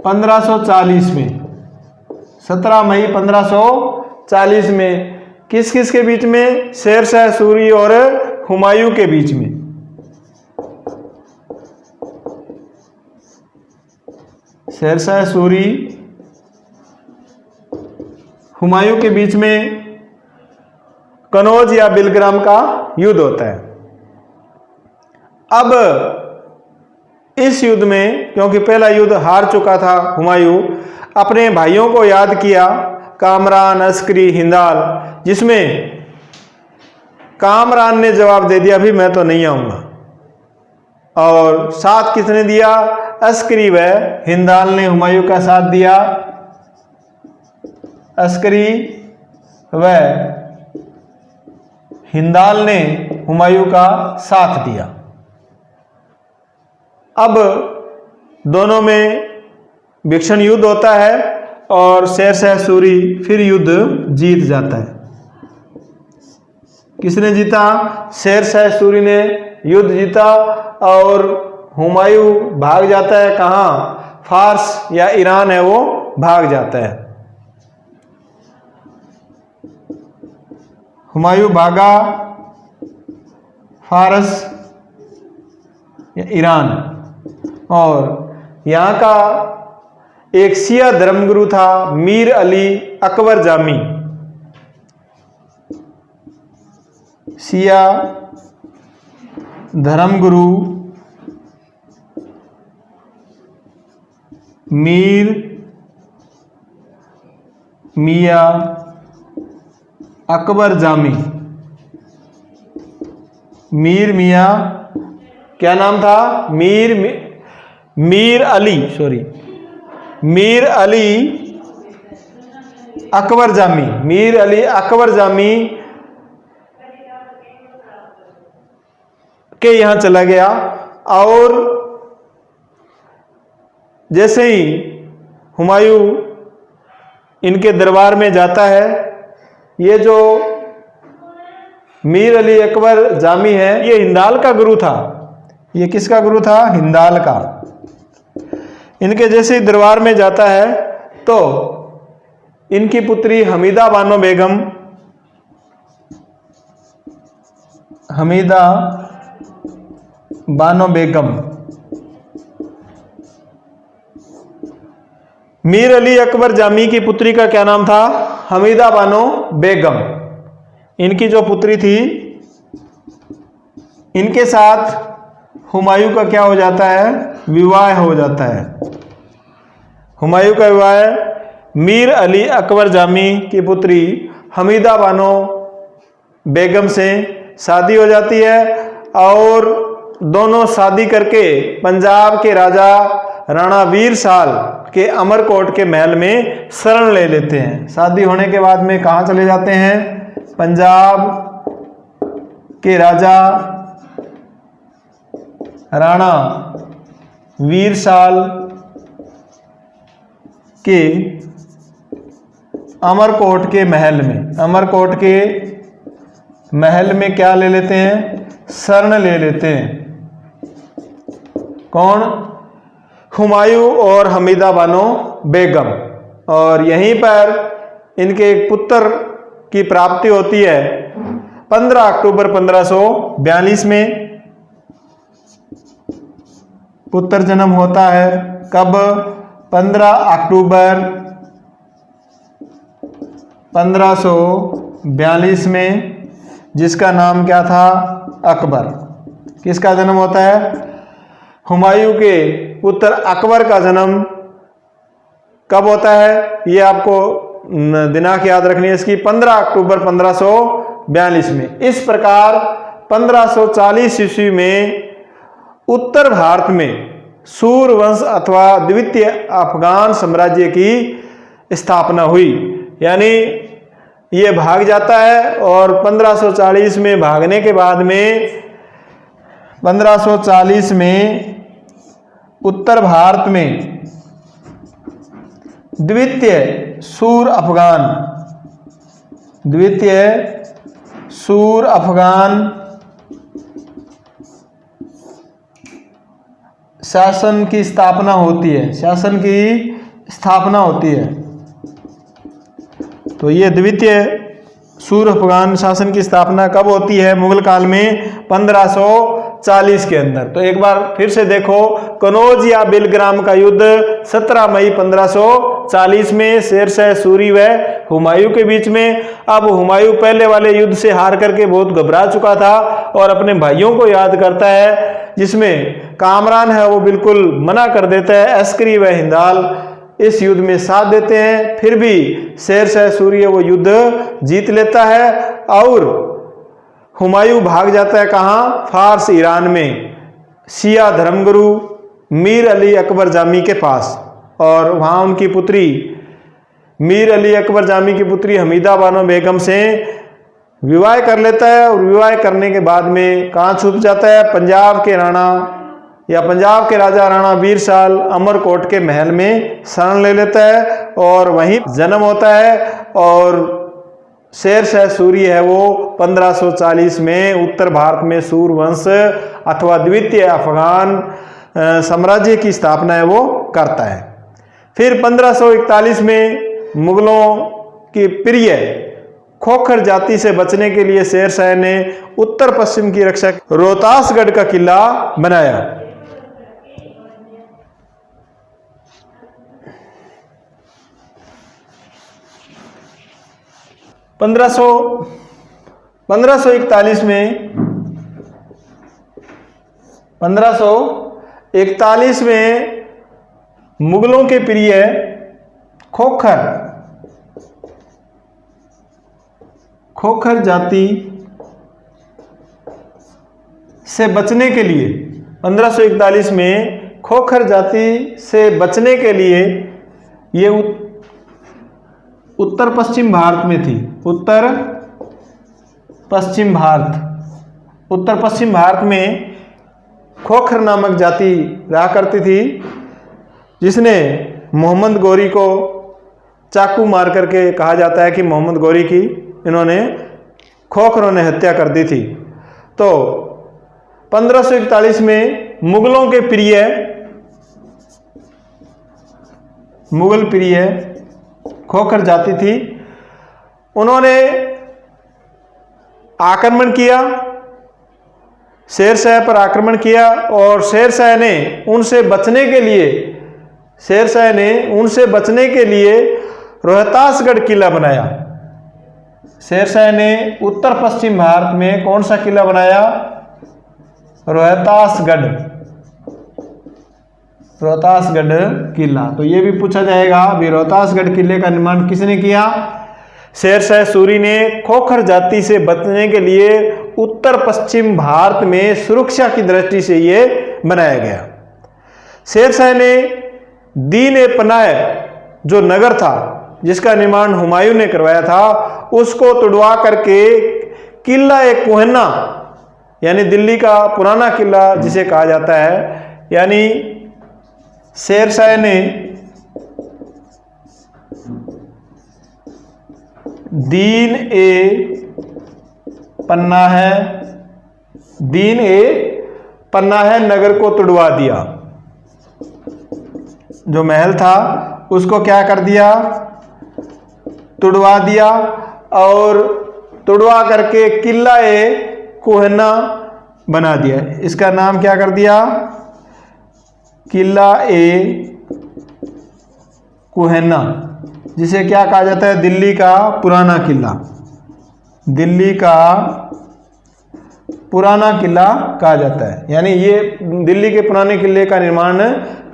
S1: 1540 में। 17 मई 1540 में किस किस के बीच में? शेरशाह सूरी और हुमायूं के बीच में। शेरशाह सूरी हुमायूं के बीच में कनौज या बिलग्राम का युद्ध होता है। अब इस युद्ध में क्योंकि पहला युद्ध हार चुका था हुमायूं, अपने भाइयों को याद किया, कामरान, अस्करी, हिंदाल, जिसमें कामरान ने जवाब दे दिया अभी मैं तो नहीं आऊंगा। और साथ किसने दिया? अस्करी व हिंदाल ने हुमायूं का साथ दिया। अस्करी व हिंदाल ने हुमायूं का साथ दिया। अब दोनों में भीषण युद्ध होता है और शेरशाह सूरी फिर युद्ध जीत जाता है। किसने जीता? शेरशाह सूरी ने युद्ध जीता और हुमायूं भाग जाता है। कहाँ? फारस या ईरान है वो भाग जाता है। हुमायूं भागा फारस या ईरान। और यहाँ का एक शिया धर्मगुरु था मीर अली अकबर जामी। शिया धर्मगुरु मियां अकबर जामी। मीर मियां क्या नाम था? मीर अली अकबर जामी। मीर अली अकबर जामी के यहां चला गया। और जैसे ही हुमायूं इनके दरबार में जाता है, ये जो मीर अली अकबर जामी है ये हिंदाल का गुरु था। ये किसका गुरु था? हिंदाल का। इनके जैसे ही दरबार में जाता है तो इनकी पुत्री हमीदा बानो बेगम, मीर अली अकबर जामी की पुत्री का क्या नाम था? हमीदा बानो बेगम। इनकी जो पुत्री थी, इनके साथ हुमायूं का क्या हो जाता है? विवाह हो जाता है। हुमायूं का विवाह मीर अली अकबर जामी की पुत्री हमीदा बानो बेगम से शादी हो जाती है। और दोनों शादी करके पंजाब के राजा राणा वीर साल के अमरकोट के महल में शरण ले लेते हैं। शादी होने के बाद में कहाँ चले जाते हैं? पंजाब के राजा राणा वीर साल के अमरकोट के महल में, अमरकोट के महल में क्या ले लेते हैं? शरण ले लेते हैं। कौन? हुमायूं और हमीदा बानो बेगम। और यहीं पर इनके एक पुत्र की प्राप्ति होती है 15 अक्टूबर 1542 में। पुत्र जन्म होता है कब? 15 अक्टूबर 1542 में, जिसका नाम क्या था? अकबर। किसका जन्म होता है? हुमायूं के पुत्र अकबर का जन्म कब होता है? ये आपको दिनांक याद रखनी है इसकी, 15 अक्टूबर 1542 में। इस प्रकार 1540 ईस्वी में उत्तर भारत में सूरवंश अथवा द्वितीय अफगान साम्राज्य की स्थापना हुई। यानी ये भाग जाता है और 1540 में भागने के बाद में 1540 में उत्तर भारत में द्वितीय सूर अफगान शासन की स्थापना होती है। तो ये द्वितीय सूर अफगान शासन की स्थापना कब होती है? मुगल काल में 1540 के अंदर। तो एक बार फिर से देखो, कनौज या बिलग्राम का युद्ध 17 मई 1540 में शेरशाह सूरी व हुमायूं के बीच में। अब हुमायूं पहले वाले युद्ध से हार करके बहुत घबरा चुका था और अपने भाइयों को याद करता है, जिसमें कामरान है वो बिल्कुल मना कर देता है। अस्करी व हिंदाल इस युद्ध में साथ देते हैं, फिर भी शेरशाह सूरी वो युद्ध जीत लेता है और हुमायूं भाग जाता है कहाँ? फारस ईरान में शिया धर्मगुरु मीर अली अकबर जामी के पास। और वहाँ उनकी पुत्री मीर अली अकबर जामी की पुत्री हमीदा बानो बेगम से विवाह कर लेता है और विवाह करने के बाद में कहाँ छुप जाता है? पंजाब के राणा या पंजाब के राजा राणा बीरसाल अमरकोट के महल में शरण ले लेता है और वहीं जन्म होता है। और शेरशाह सूरी है वो 1540 में उत्तर भारत में सूरवंश अथवा द्वितीय अफगान साम्राज्य की स्थापना है वो करता है। फिर 1541 में मुगलों की प्रिय खोखर जाति से बचने के लिए शेरशाह ने उत्तर पश्चिम की रक्षा रोहतासगढ़ का किला बनाया। 1541 में मुगलों के प्रिय खोखर जाति से बचने के लिए 1541 में खोखर जाति से बचने के लिए ये उत्तर पश्चिम भारत में थी। उत्तर पश्चिम भारत में खोखर नामक जाति रहा करती थी, जिसने मोहम्मद गौरी को चाकू मार करके, कहा जाता है कि मोहम्मद गौरी की इन्होंने खोखरों ने हत्या कर दी थी। तो 1541 में मुगलों के मुगल प्रिय खोखर जाति थी, उन्होंने आक्रमण किया, शेरशाह पर आक्रमण किया और शेरशाह ने उनसे बचने के लिए रोहतासगढ़ किला बनाया। शेरशाह ने उत्तर पश्चिम भारत में कौन सा किला बनाया? रोहतासगढ़ किला। तो ये भी पूछा जाएगा भी रोहतासगढ़ किले का निर्माण किसने किया? शेरशाह सूरी ने खोखर जाति से बचने के लिए उत्तर पश्चिम भारत में सुरक्षा की दृष्टि से ये बनाया गया। शेरशाह ने दीन पनाह जो नगर था, जिसका निर्माण हुमायूं ने करवाया था, उसको तुड़वा करके किला एक कोहना, यानी दिल्ली का पुराना किला जिसे कहा जाता है, यानी शेरशाह ने दीन पन्ना है, दीन ए पन्ना है नगर को तुड़वा दिया। जो महल था उसको क्या कर दिया, तुड़वा दिया, और तुड़वा करके किला ए कोहना बना दिया। इसका नाम क्या कर दिया, किला ए कोहना, जिसे क्या कहा जाता है, दिल्ली का पुराना किला, दिल्ली का पुराना किला कहा जाता है। यानी ये दिल्ली के पुराने किले का निर्माण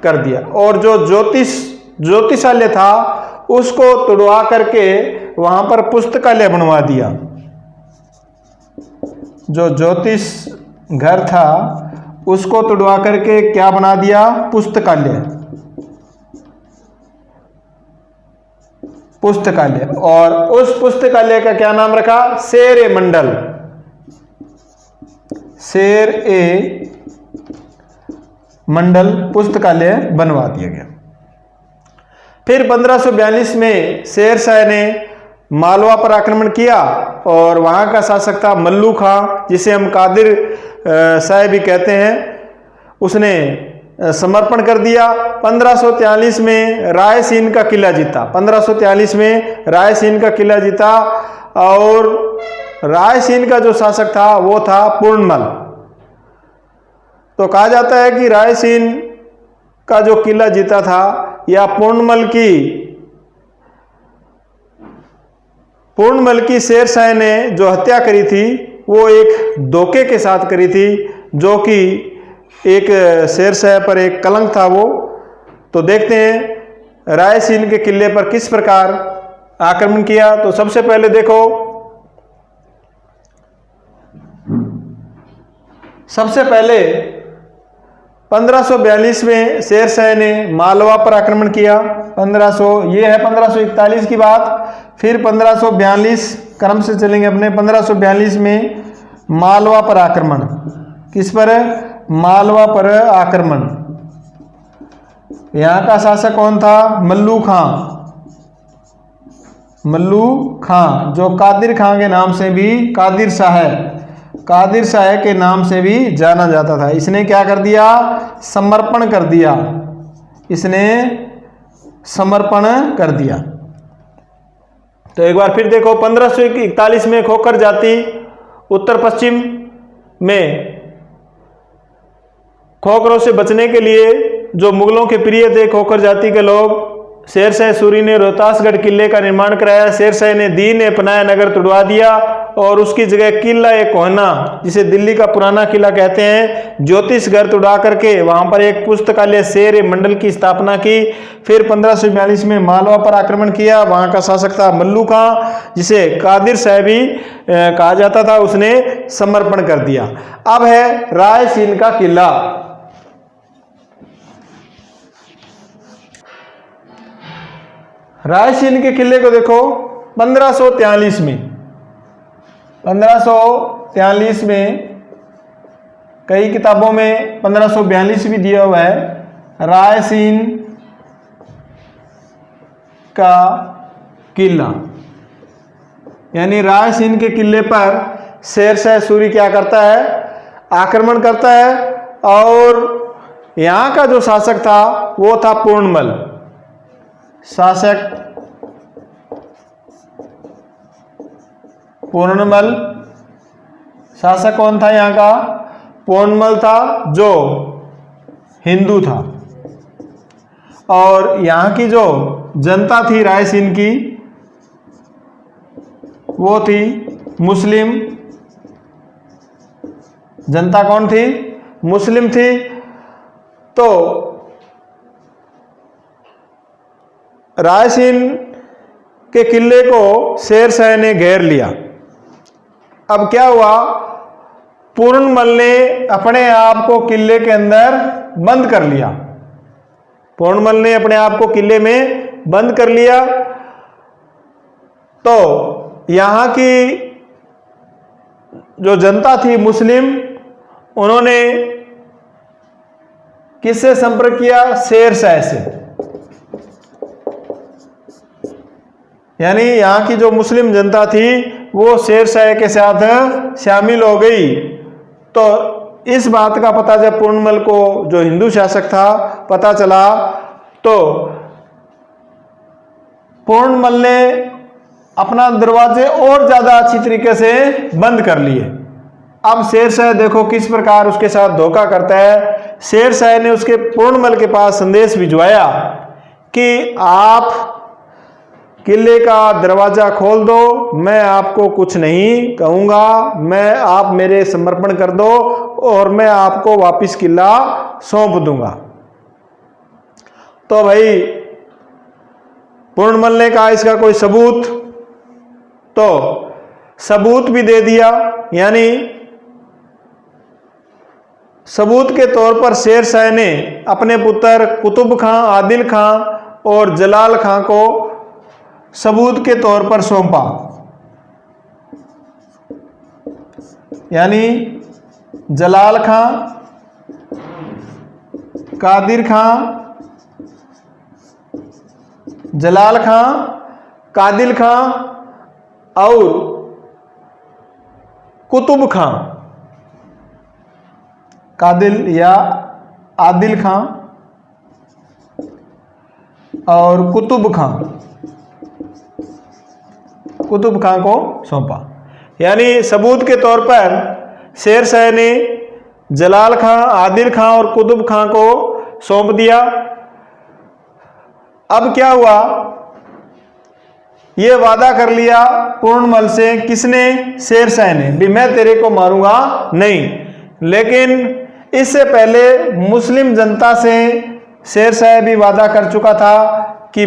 S1: कर दिया। और जो ज्योतिषालय था उसको तुड़वा करके वहां पर पुस्तकालय बनवा दिया। जो ज्योतिष घर था उसको तुड़वा करके क्या बना दिया, पुस्तकालय, पुस्तकालय। और उस पुस्तकालय का क्या नाम रखा, शेर ए मंडल, शेर ए मंडल पुस्तकालय बनवा दिया गया। फिर 1542 में शेर शाह ने मालवा पर आक्रमण किया और वहां का शासक था मल्लू खां, जिसे हम कादिर शाह भी कहते हैं, उसने समर्पण कर दिया। 1543 में रायसीन का किला जीता, 1543 में रायसीन का किला जीता। और रायसीन का जो शासक था वो था पूर्णमल। तो कहा जाता है कि रायसीन का जो किला जीता था या पूर्णमल की शेर शाह ने जो हत्या करी थी वो एक धोखे के साथ करी थी, जो कि एक शेर शाह पर एक कलंक था वो। तो देखते हैं रायसीन के किले पर किस प्रकार आक्रमण किया। तो सबसे पहले देखो, सबसे पहले 1542 में शेर शाह ने मालवा पर आक्रमण किया। 1541 की बात। फिर 1542 क्रम से चलेंगे अपने। 1542 में मालवा पर आक्रमण, किस पर, मालवा पर आक्रमण। यहां का शासक कौन था, मल्लू खां, मल्लू खां, जो कादिर खां के नाम से भी, कादिर शाह के नाम से भी जाना जाता था। इसने क्या कर दिया, समर्पण कर दिया, इसने समर्पण कर दिया। तो एक बार फिर देखो, 1541 में खोखर जाति उत्तर पश्चिम में खोखरों से बचने के लिए, जो मुगलों के प्रिय थे खोखर जाति के लोग, शेर शाह सूरी ने रोहतासगढ़ किले का निर्माण कराया। शेर शाह ने दीन ए पनाह नगर तुड़वा दिया और उसकी जगह किला ए कोहना, जिसे दिल्ली का पुराना किला कहते हैं, ज्योतिषगढ़ तुड़वा करके वहां पर एक पुस्तकालय शेर ए मंडल की स्थापना की। फिर 1542 में मालवा पर आक्रमण किया। वहां का शासक था मल्लू खां, जिसे कादिर शाह भी कहा जाता था, उसने समर्पण कर दिया। अब है रायसीन का किला। रायसीन के किले को देखो, 1543 में, 1543 में, कई किताबों में 1542 भी दिया हुआ है। रायसीन का किला, यानी रायसीन के किले पर शेर शाह सूरी क्या करता है, आक्रमण करता है। और यहां का जो शासक था वो था पूर्णमल। शासक पूर्णमल, शासक कौन था यहाँ का, पूर्णमल था, जो हिंदू था। और यहाँ की जो जनता थी रायसीन की, वो थी मुस्लिम जनता। कौन थी, मुस्लिम थी। तो रायसीन के किले को शेर शाह ने घेर लिया। अब क्या हुआ, पूर्णमल ने अपने आप को किले के अंदर बंद कर लिया। पूर्णमल ने अपने आप को किले में बंद कर लिया। तो यहां की जो जनता थी मुस्लिम, उन्होंने किससे संपर्क किया, शेर शाह से। यानी यहां की जो मुस्लिम जनता थी वो शेरशाह के साथ शामिल हो गई। तो इस बात का पता जब पूर्णमल को, जो हिंदू शासक था, पता चला, तो पूर्णमल ने अपना दरवाजे और ज्यादा अच्छी तरीके से बंद कर लिए। अब शेरशाह देखो किस प्रकार उसके साथ धोखा करता है। शेरशाह ने उसके पूर्णमल के पास संदेश भिजवाया कि आप किले का दरवाजा खोल दो, मैं आपको कुछ नहीं कहूंगा, आप मेरे समर्पण कर दो और मैं आपको वापस किला सौंप दूंगा। तो भाई पूर्णमल ने कहा इसका कोई सबूत, तो सबूत भी दे दिया। यानी सबूत के तौर पर शेरशाह ने अपने पुत्र कुतुब खां, आदिल खां और जलाल खां को सबूत के तौर पर सौंपा। यानी जलाल खां, कादिर खां, जलाल खां, कादिल खां और कुतुब खां, कादिल या आदिल खां और कुतुब खां को सौंपा। यानी सबूत के तौर पर शेरशाह ने जलाल खां, आदिल खां और कुतुब खां को सौंप दिया। अब क्या हुआ, ये वादा कर लिया पूर्णमल से, किसने? शेरशाह ने, भी मैं तेरे को मारूंगा नहीं। लेकिन इससे पहले मुस्लिम जनता से शेरशाह भी वादा कर चुका था कि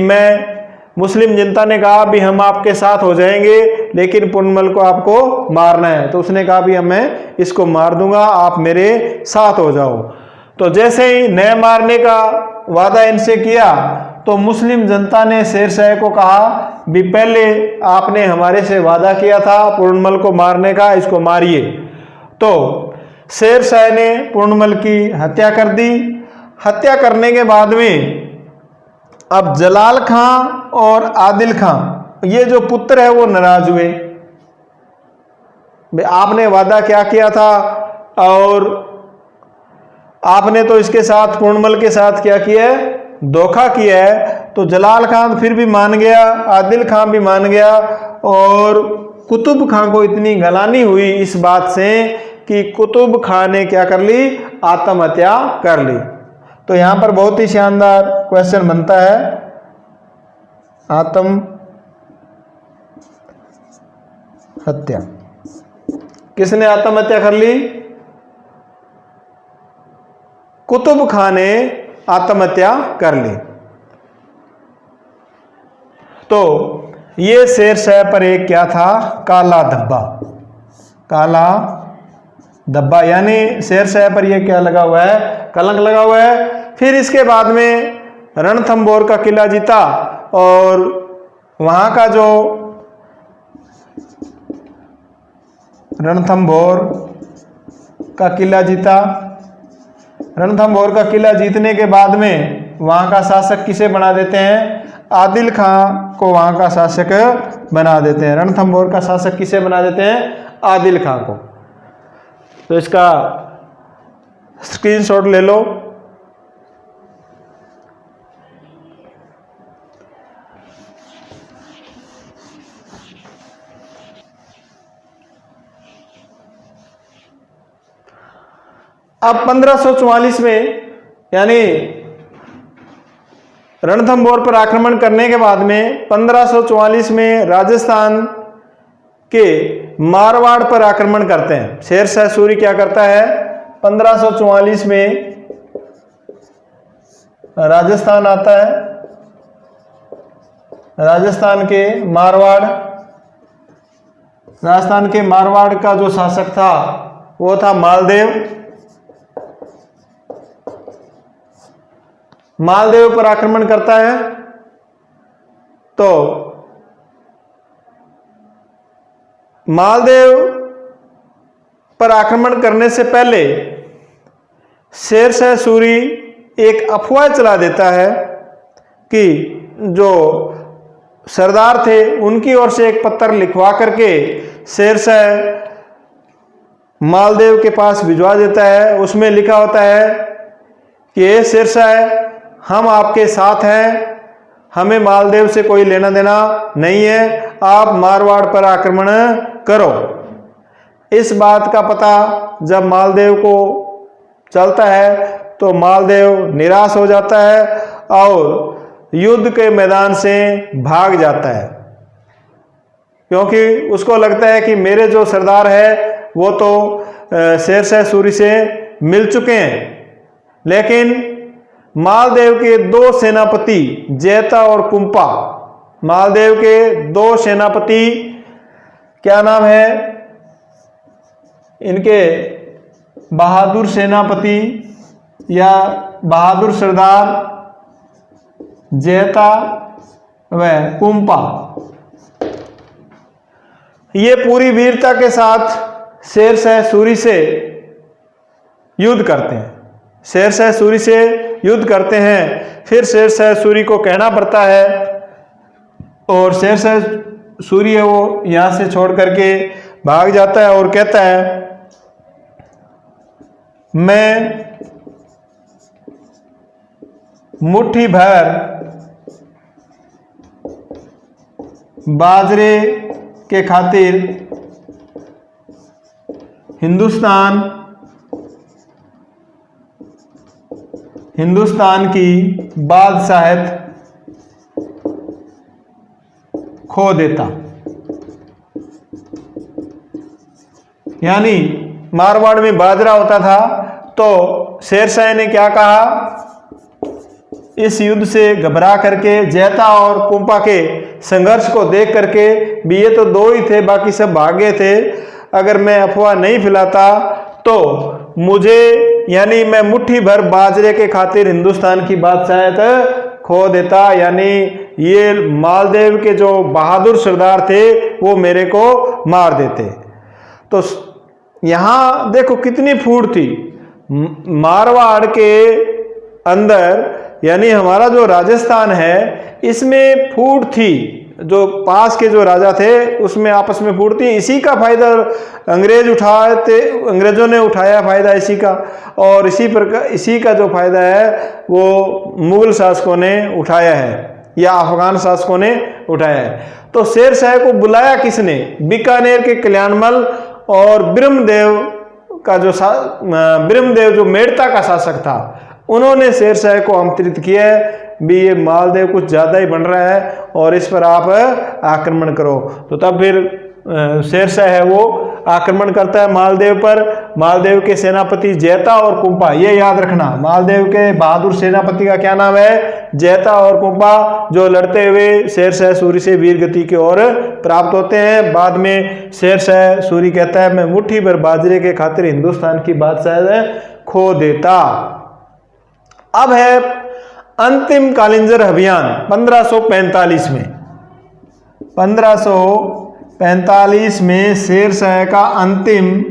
S1: मुस्लिम जनता ने कहा भी हम आपके साथ हो जाएंगे, लेकिन पूर्णमल को आपको मारना है। तो उसने कहा भी मैं इसको मार दूंगा, आप मेरे साथ हो जाओ। तो जैसे ही न मारने का वादा इनसे किया, तो मुस्लिम जनता ने शेरशाह को कहा भी पहले आपने हमारे से वादा किया था पूर्णमल को मारने का, इसको मारिए। तो शेरशाह ने पूर्णमल की हत्या कर दी। हत्या करने के बाद में अब जलाल खां और आदिल खां, ये जो पुत्र है, वो नाराज हुए। आपने वादा क्या किया था और आपने तो इसके साथ, पूर्णमल के साथ क्या किया है? धोखा किया है। तो जलाल खां फिर भी मान गया, आदिल खां भी मान गया और कुतुब खां को इतनी गलानी हुई इस बात से कि कुतुब खां ने क्या कर ली? आत्महत्या कर ली। तो यहां पर बहुत ही शानदार क्वेश्चन बनता है, आत्महत्या किसने आत्महत्या कर ली? कुतुब खां ने आत्महत्या कर ली। तो ये शेरशाह पर एक क्या था? काला धब्बा। काला धब्बा यानी शेरशाह पर ये क्या लगा हुआ है? कलंक लगा हुआ है। फिर इसके बाद में रणथंभौर का किला जीता और वहां का जो रणथंभौर का किला जीता। रणथंभौर का किला जीतने के बाद में वहां का शासक किसे बना देते हैं? आदिल खां को वहां का शासक बना देते हैं। रणथंभौर का शासक किसे बना देते हैं? आदिल खां को। तो इसका स्क्रीनशॉट ले लो। अब 1544 में, यानी रणथंभौर पर आक्रमण करने के बाद में 1544 में राजस्थान के मारवाड़ पर आक्रमण करते हैं। शेरशाह सूरी क्या करता है? 1544 में राजस्थान आता है। राजस्थान के मारवाड़ का जो शासक था वो था मालदेव। मालदेव पर आक्रमण करता है। तो मालदेव पर आक्रमण करने से पहले शेरशाह सूरी एक अफवाह चला देता है कि जो सरदार थे उनकी ओर से एक पत्र लिखवा करके शेरशाह मालदेव के पास भिजवा देता है। उसमें लिखा होता है कि ये शेरशाह, हम आपके साथ हैं, हमें मालदेव से कोई लेना देना नहीं है, आप मारवाड़ पर आक्रमण करो। इस बात का पता जब मालदेव को चलता है तो मालदेव निराश हो जाता है और युद्ध के मैदान से भाग जाता है, क्योंकि उसको लगता है कि मेरे जो सरदार है वो तो शेरशाह सूरी से मिल चुके हैं। लेकिन मालदेव के दो सेनापति जैता और कुंपा, मालदेव के दो सेनापति, क्या नाम है इनके, बहादुर सेनापति या बहादुर सरदार जैता व कुंपा, ये पूरी वीरता के साथ शेरशाह सूरी से युद्ध करते हैं। शेरशाह सूरी से युद्ध करते हैं। फिर शेरशाह सूरी को कहना पड़ता है और शेरशाह सूरी है वो यहां से छोड़ करके भाग जाता है और कहता है, मैं मुट्ठी भर बाजरे के खातिर हिंदुस्तान की बादशाहत खो देता। यानी मारवाड़ में बाजरा होता था, तो शेरशाह ने क्या कहा, इस युद्ध से घबरा करके जैता और कुंपा के संघर्ष को देख करके भी, ये तो दो ही थे, बाकी सब भाग गए थे, अगर मैं अफवाह नहीं फैलाता तो मुझे, यानी मैं मुट्ठी भर बाजरे के खातिर हिंदुस्तान की बादशाहत खो देता। यानी ये मालदेव के जो बहादुर सरदार थे वो मेरे को मार देते। तो यहाँ देखो कितनी फूट थी मारवाड़ के अंदर, यानी हमारा जो राजस्थान है इसमें फूट थी, जो पास के जो राजा थे उसमें आपस में फूट थी। इसी का फायदा अंग्रेजों ने उठाया फायदा इसी का, और इसी का जो फायदा है वो मुगल शासकों ने उठाया है या अफगान शासकों ने उठाया है। तो शेरशाह को बुलाया किसने, बीकानेर के कल्याणमल और ब्रह्मदेव जो मेड़ता का शासक था, उन्होंने शेरशाह को आमंत्रित किया है भी ये मालदेव कुछ ज़्यादा ही बन रहा है और इस पर आप आक्रमण करो। तो तब फिर शेरशाह है वो आक्रमण करता है मालदेव पर। मालदेव के सेनापति जैता और कुंपा, ये याद रखना, मालदेव के बहादुर सेनापति का क्या नाम है, जैता और कुंपा, जो लड़ते हुए शेरशाह सूरी से वीर गति की ओर प्राप्त होते हैं। बाद में शेरशाह सूरी कहता है, मैं मुट्ठी भर बाजरे के खातिर हिंदुस्तान की बादशाहत खो देता। अब है अंतिम कालिंजर अभियान 1545 में। 1545 में शेरशाह का अंतिम,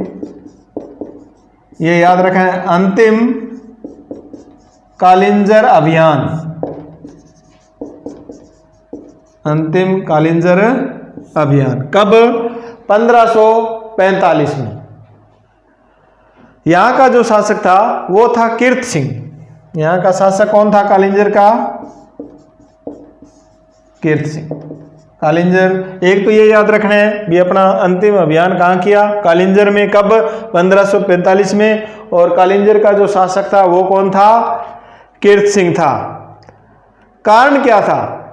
S1: ये याद रखें, अंतिम कालिंजर अभियान, अंतिम कालिंजर अभियान कब, 1545 में। यहां का जो शासक था वो था कीर्त सिंह। यहां का शासक कौन था कालिंजर का, कीर्त सिंह। कालिंजर, एक तो ये याद रखना है भी अपना अंतिम अभियान कहाँ किया, कालिंजर में, कब, 1545 में। और कालिंजर का जो शासक था वो कौन था, कीर्त सिंह था। कारण क्या था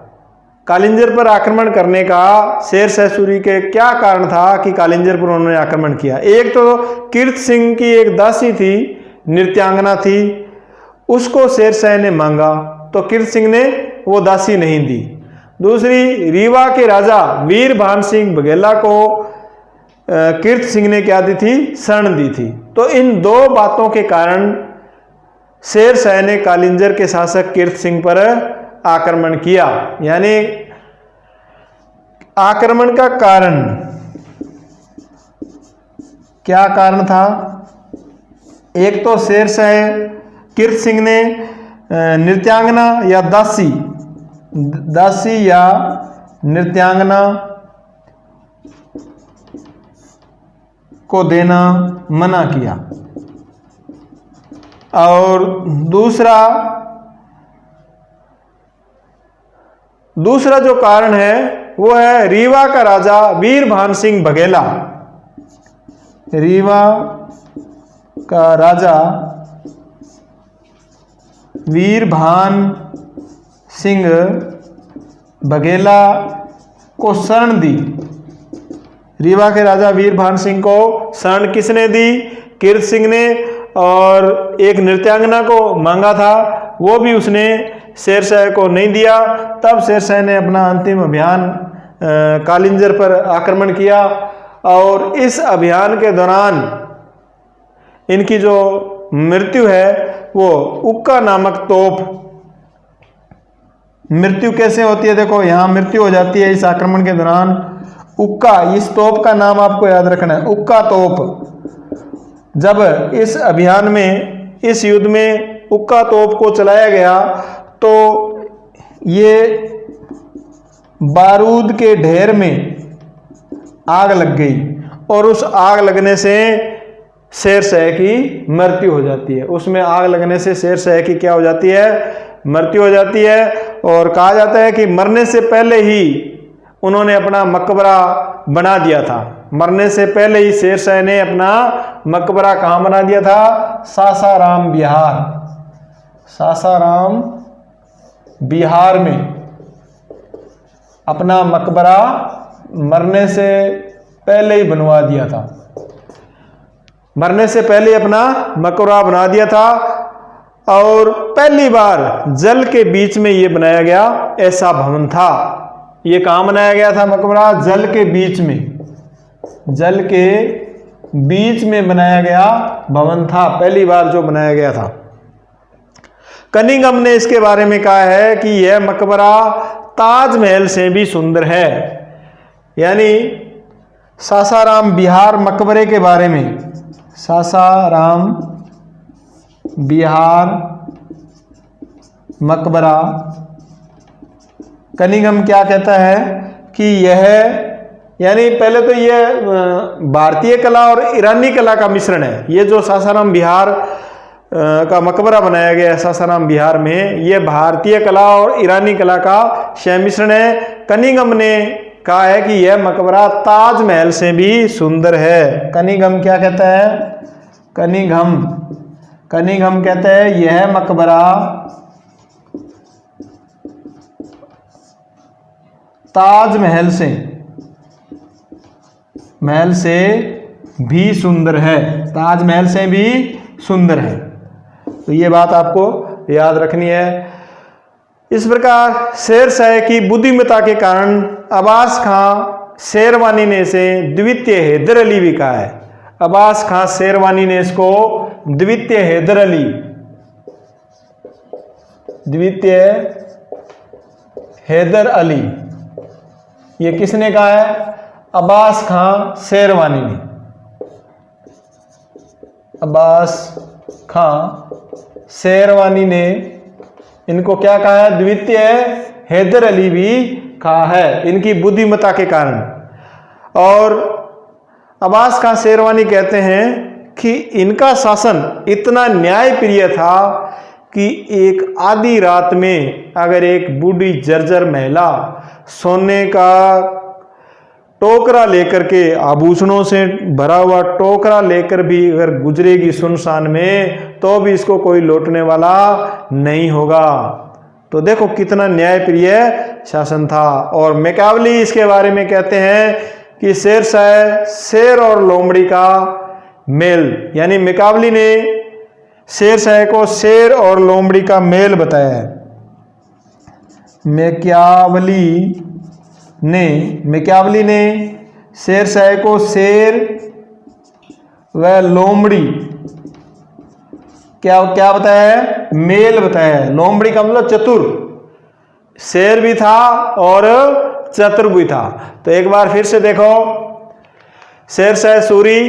S1: कालिंजर पर आक्रमण करने का, शेरशाह सूरी के क्या कारण था कि कालिंजर पर उन्होंने आक्रमण किया। एक तो कीर्त सिंह की एक दासी थी, नृत्यांगना थी, उसको शेरशाह ने मांगा तो कीर्त सिंह ने वो दासी नहीं दी। दूसरी, रीवा के राजा वीर भान सिंह बघेला को कीर्त सिंह ने क्या दी थी, शरण दी थी। तो इन दो बातों के कारण शेरशाह ने कालिंजर के शासक कीर्त सिंह पर आक्रमण किया। यानी आक्रमण का कारण, क्या कारण था, एक तो शेरशाह कीर्त सिंह ने नृत्यांगना या दासी या नृत्यांगना को देना मना किया। और दूसरा जो कारण है वो है रीवा का राजा वीरभान सिंह बघेला। रीवा का राजा वीरभान सिंह बघेला को शरण दी। रीवा के राजा वीरभान सिंह को शरण किसने दी? कीर्त सिंह ने। और एक नृत्यांगना को मांगा था, वो भी उसने शेरशाह को नहीं दिया। तब शेरशाह ने अपना अंतिम अभियान कालिंजर पर आक्रमण किया। और इस अभियान के दौरान इनकी जो मृत्यु है वो उक्का नामक तोप, मृत्यु कैसे होती है देखो, यहां मृत्यु हो जाती है इस आक्रमण के दौरान। उक्का, इस तोप का नाम आपको याद रखना है, उक्का तोप। जब इस अभियान में, इस युद्ध में उक्का तोप को चलाया गया तो ये बारूद के ढेर में आग लग गई और उस आग लगने से शेरशाह की मृत्यु हो जाती है। उसमें आग लगने से शेरशाह की क्या हो जाती है? मृत्यु हो जाती है। और कहा जाता है कि मरने से पहले ही उन्होंने अपना मकबरा बना दिया था। मरने से पहले ही शेरशाह ने अपना मकबरा कहाँ बना दिया था? सासाराम बिहार। सासाराम बिहार में अपना मकबरा मरने से पहले ही बनवा दिया था। मरने से पहले अपना मकबरा बना दिया था। और पहली बार जल के बीच में ये बनाया गया ऐसा भवन था। ये कहाँ बनाया गया था मकबरा? जल के बीच में, जल के बीच में बनाया गया भवन था, पहली बार जो बनाया गया था। कनिंघम ने इसके बारे में कहा है कि यह मकबरा ताजमहल से भी सुंदर है। यानी सासाराम बिहार मकबरे के बारे में, सासाराम बिहार मकबरा, कनिंघम क्या कहता है कि यह, यानी पहले तो यह भारतीय कला और ईरानी कला का मिश्रण है। ये जो सासाराम बिहार का मकबरा बनाया गया है सासाराम बिहार में, यह भारतीय कला और ईरानी कला का संमिश्रण है। कनिंघम ने कहा है कि यह मकबरा ताजमहल से भी सुंदर है। कनिंघम क्या कहता है? कनिंघम कहते हैं यह मकबरा ताजमहल से भी सुंदर है, ताजमहल से भी सुंदर है। तो ये बात आपको याद रखनी है। इस प्रकार शेरशाह की बुद्धिमत्ता के कारण अब्बास खां शेरवानी ने इसे द्वितीय हैदर अली भी कहा है। अब्बास खां शेरवानी ने इसको द्वितीय हैदर अली, द्वितीय हैदर अली, ये किसने कहा है? अब्बास खां शेरवानी ने। अब्बास खां शेरवानी ने इनको क्या कहा है? द्वितीय हैदर अली भी कहा है, इनकी बुद्धिमत्ता के कारण। और अब्बास खां शेरवानी कहते हैं कि इनका शासन इतना न्यायप्रिय था कि एक आधी रात में अगर एक बूढ़ी जर्जर महिला सोने का टोकरा लेकर के, आभूषणों से भरा हुआ टोकरा लेकर भी अगर गुजरेगी सुनसान में, तो भी इसको कोई लौटने वाला नहीं होगा। तो देखो कितना न्यायप्रिय शासन था। और मैकावली इसके बारे में कहते हैं कि शेरशाह शेर और लोमड़ी का मेल, यानी मैकावली ने शेरशाह को शेर और लोमड़ी का मेल बताया है। मैकावली ने शेरशाह को शेर व लोमड़ी क्या बताया है? मेल बताया है। लोमड़ी का मतलब चतुर, शेर भी था और चतुर भी था। तो एक बार फिर से देखो, शेरशाह सूरी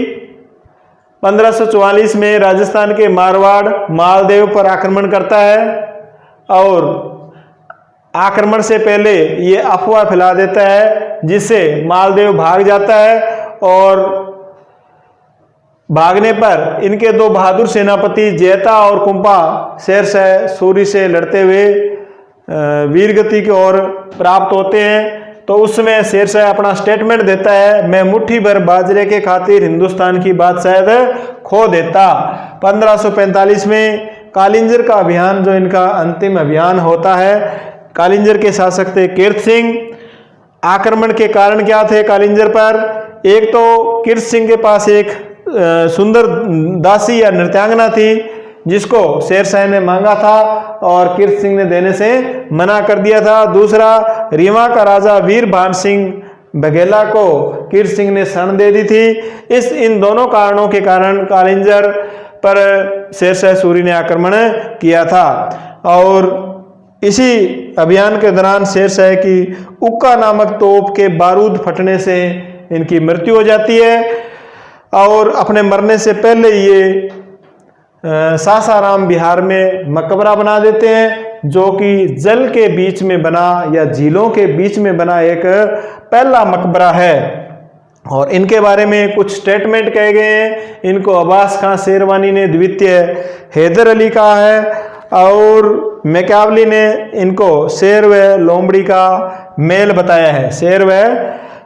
S1: 1544 में राजस्थान के मारवाड़ मालदेव पर आक्रमण करता है और आक्रमण से पहले ये अफवाह फैला देता है जिससे मालदेव भाग जाता है और भागने पर इनके दो बहादुर सेनापति जैता और कुंपा शेरशाह सूरी से लड़ते हुए वीरगति की ओर प्राप्त होते हैं। तो उसमें शेरशाह अपना स्टेटमेंट देता है, मैं मुट्ठी भर बाजरे के खातिर हिंदुस्तान की बात शायद खो देता। 1545 में कालिंजर का अभियान, जो इनका अंतिम अभियान होता है, कालिंजर के शासक थे कीर्त सिंह। आक्रमण के कारण क्या थे कालिंजर पर? एक तो कीर्त सिंह के पास एक सुंदर दासी या नृत्यांगना थी जिसको शेरशाह ने मांगा था और कीर्त सिंह ने देने से मना कर दिया था। दूसरा, रीवा का राजा वीर भान सिंह बघेला को कीर्त सिंह ने शरण दे दी थी। इन दोनों कारणों के कारण कालिंजर पर शेरशाह सूरी ने आक्रमण किया था। और इसी अभियान के दौरान शेरशाह की उक्का नामक तोप के बारूद फटने से इनकी मृत्यु हो जाती है। और अपने मरने से पहले ये सासाराम बिहार में मकबरा बना देते हैं, जो कि जल के बीच में बना या झीलों के बीच में बना एक पहला मकबरा है। और इनके बारे में कुछ स्टेटमेंट कहे गए हैं। इनको अब्बास खां शेरवानी ने द्वितीय हैदर अली कहा है और मैकावली ने इनको शेर व लोमड़ी का मेल बताया है। शेर व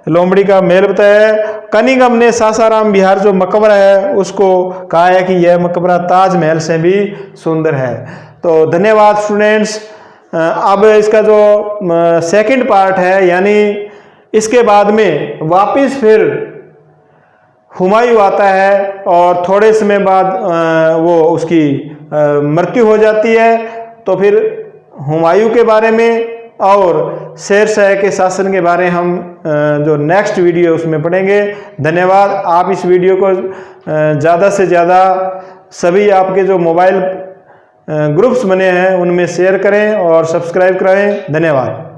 S1: लोमड़ी का मेल बताया है। कनिंघम ने सासाराम बिहार जो मकबरा है उसको कहा है कि यह मकबरा ताजमहल से भी सुंदर है। तो धन्यवाद स्टूडेंट्स। अब इसका जो सेकंड पार्ट है, यानी इसके बाद में वापस फिर हुमायूं आता है और थोड़े समय बाद वो उसकी मृत्यु हो जाती है। तो फिर हुमायूं के बारे में और शेरशाह के शासन के बारे में हम जो नेक्स्ट वीडियो उसमें पढ़ेंगे। धन्यवाद। आप इस वीडियो को ज़्यादा से ज़्यादा सभी आपके जो मोबाइल ग्रुप्स बने हैं उनमें शेयर करें और सब्सक्राइब करें। धन्यवाद।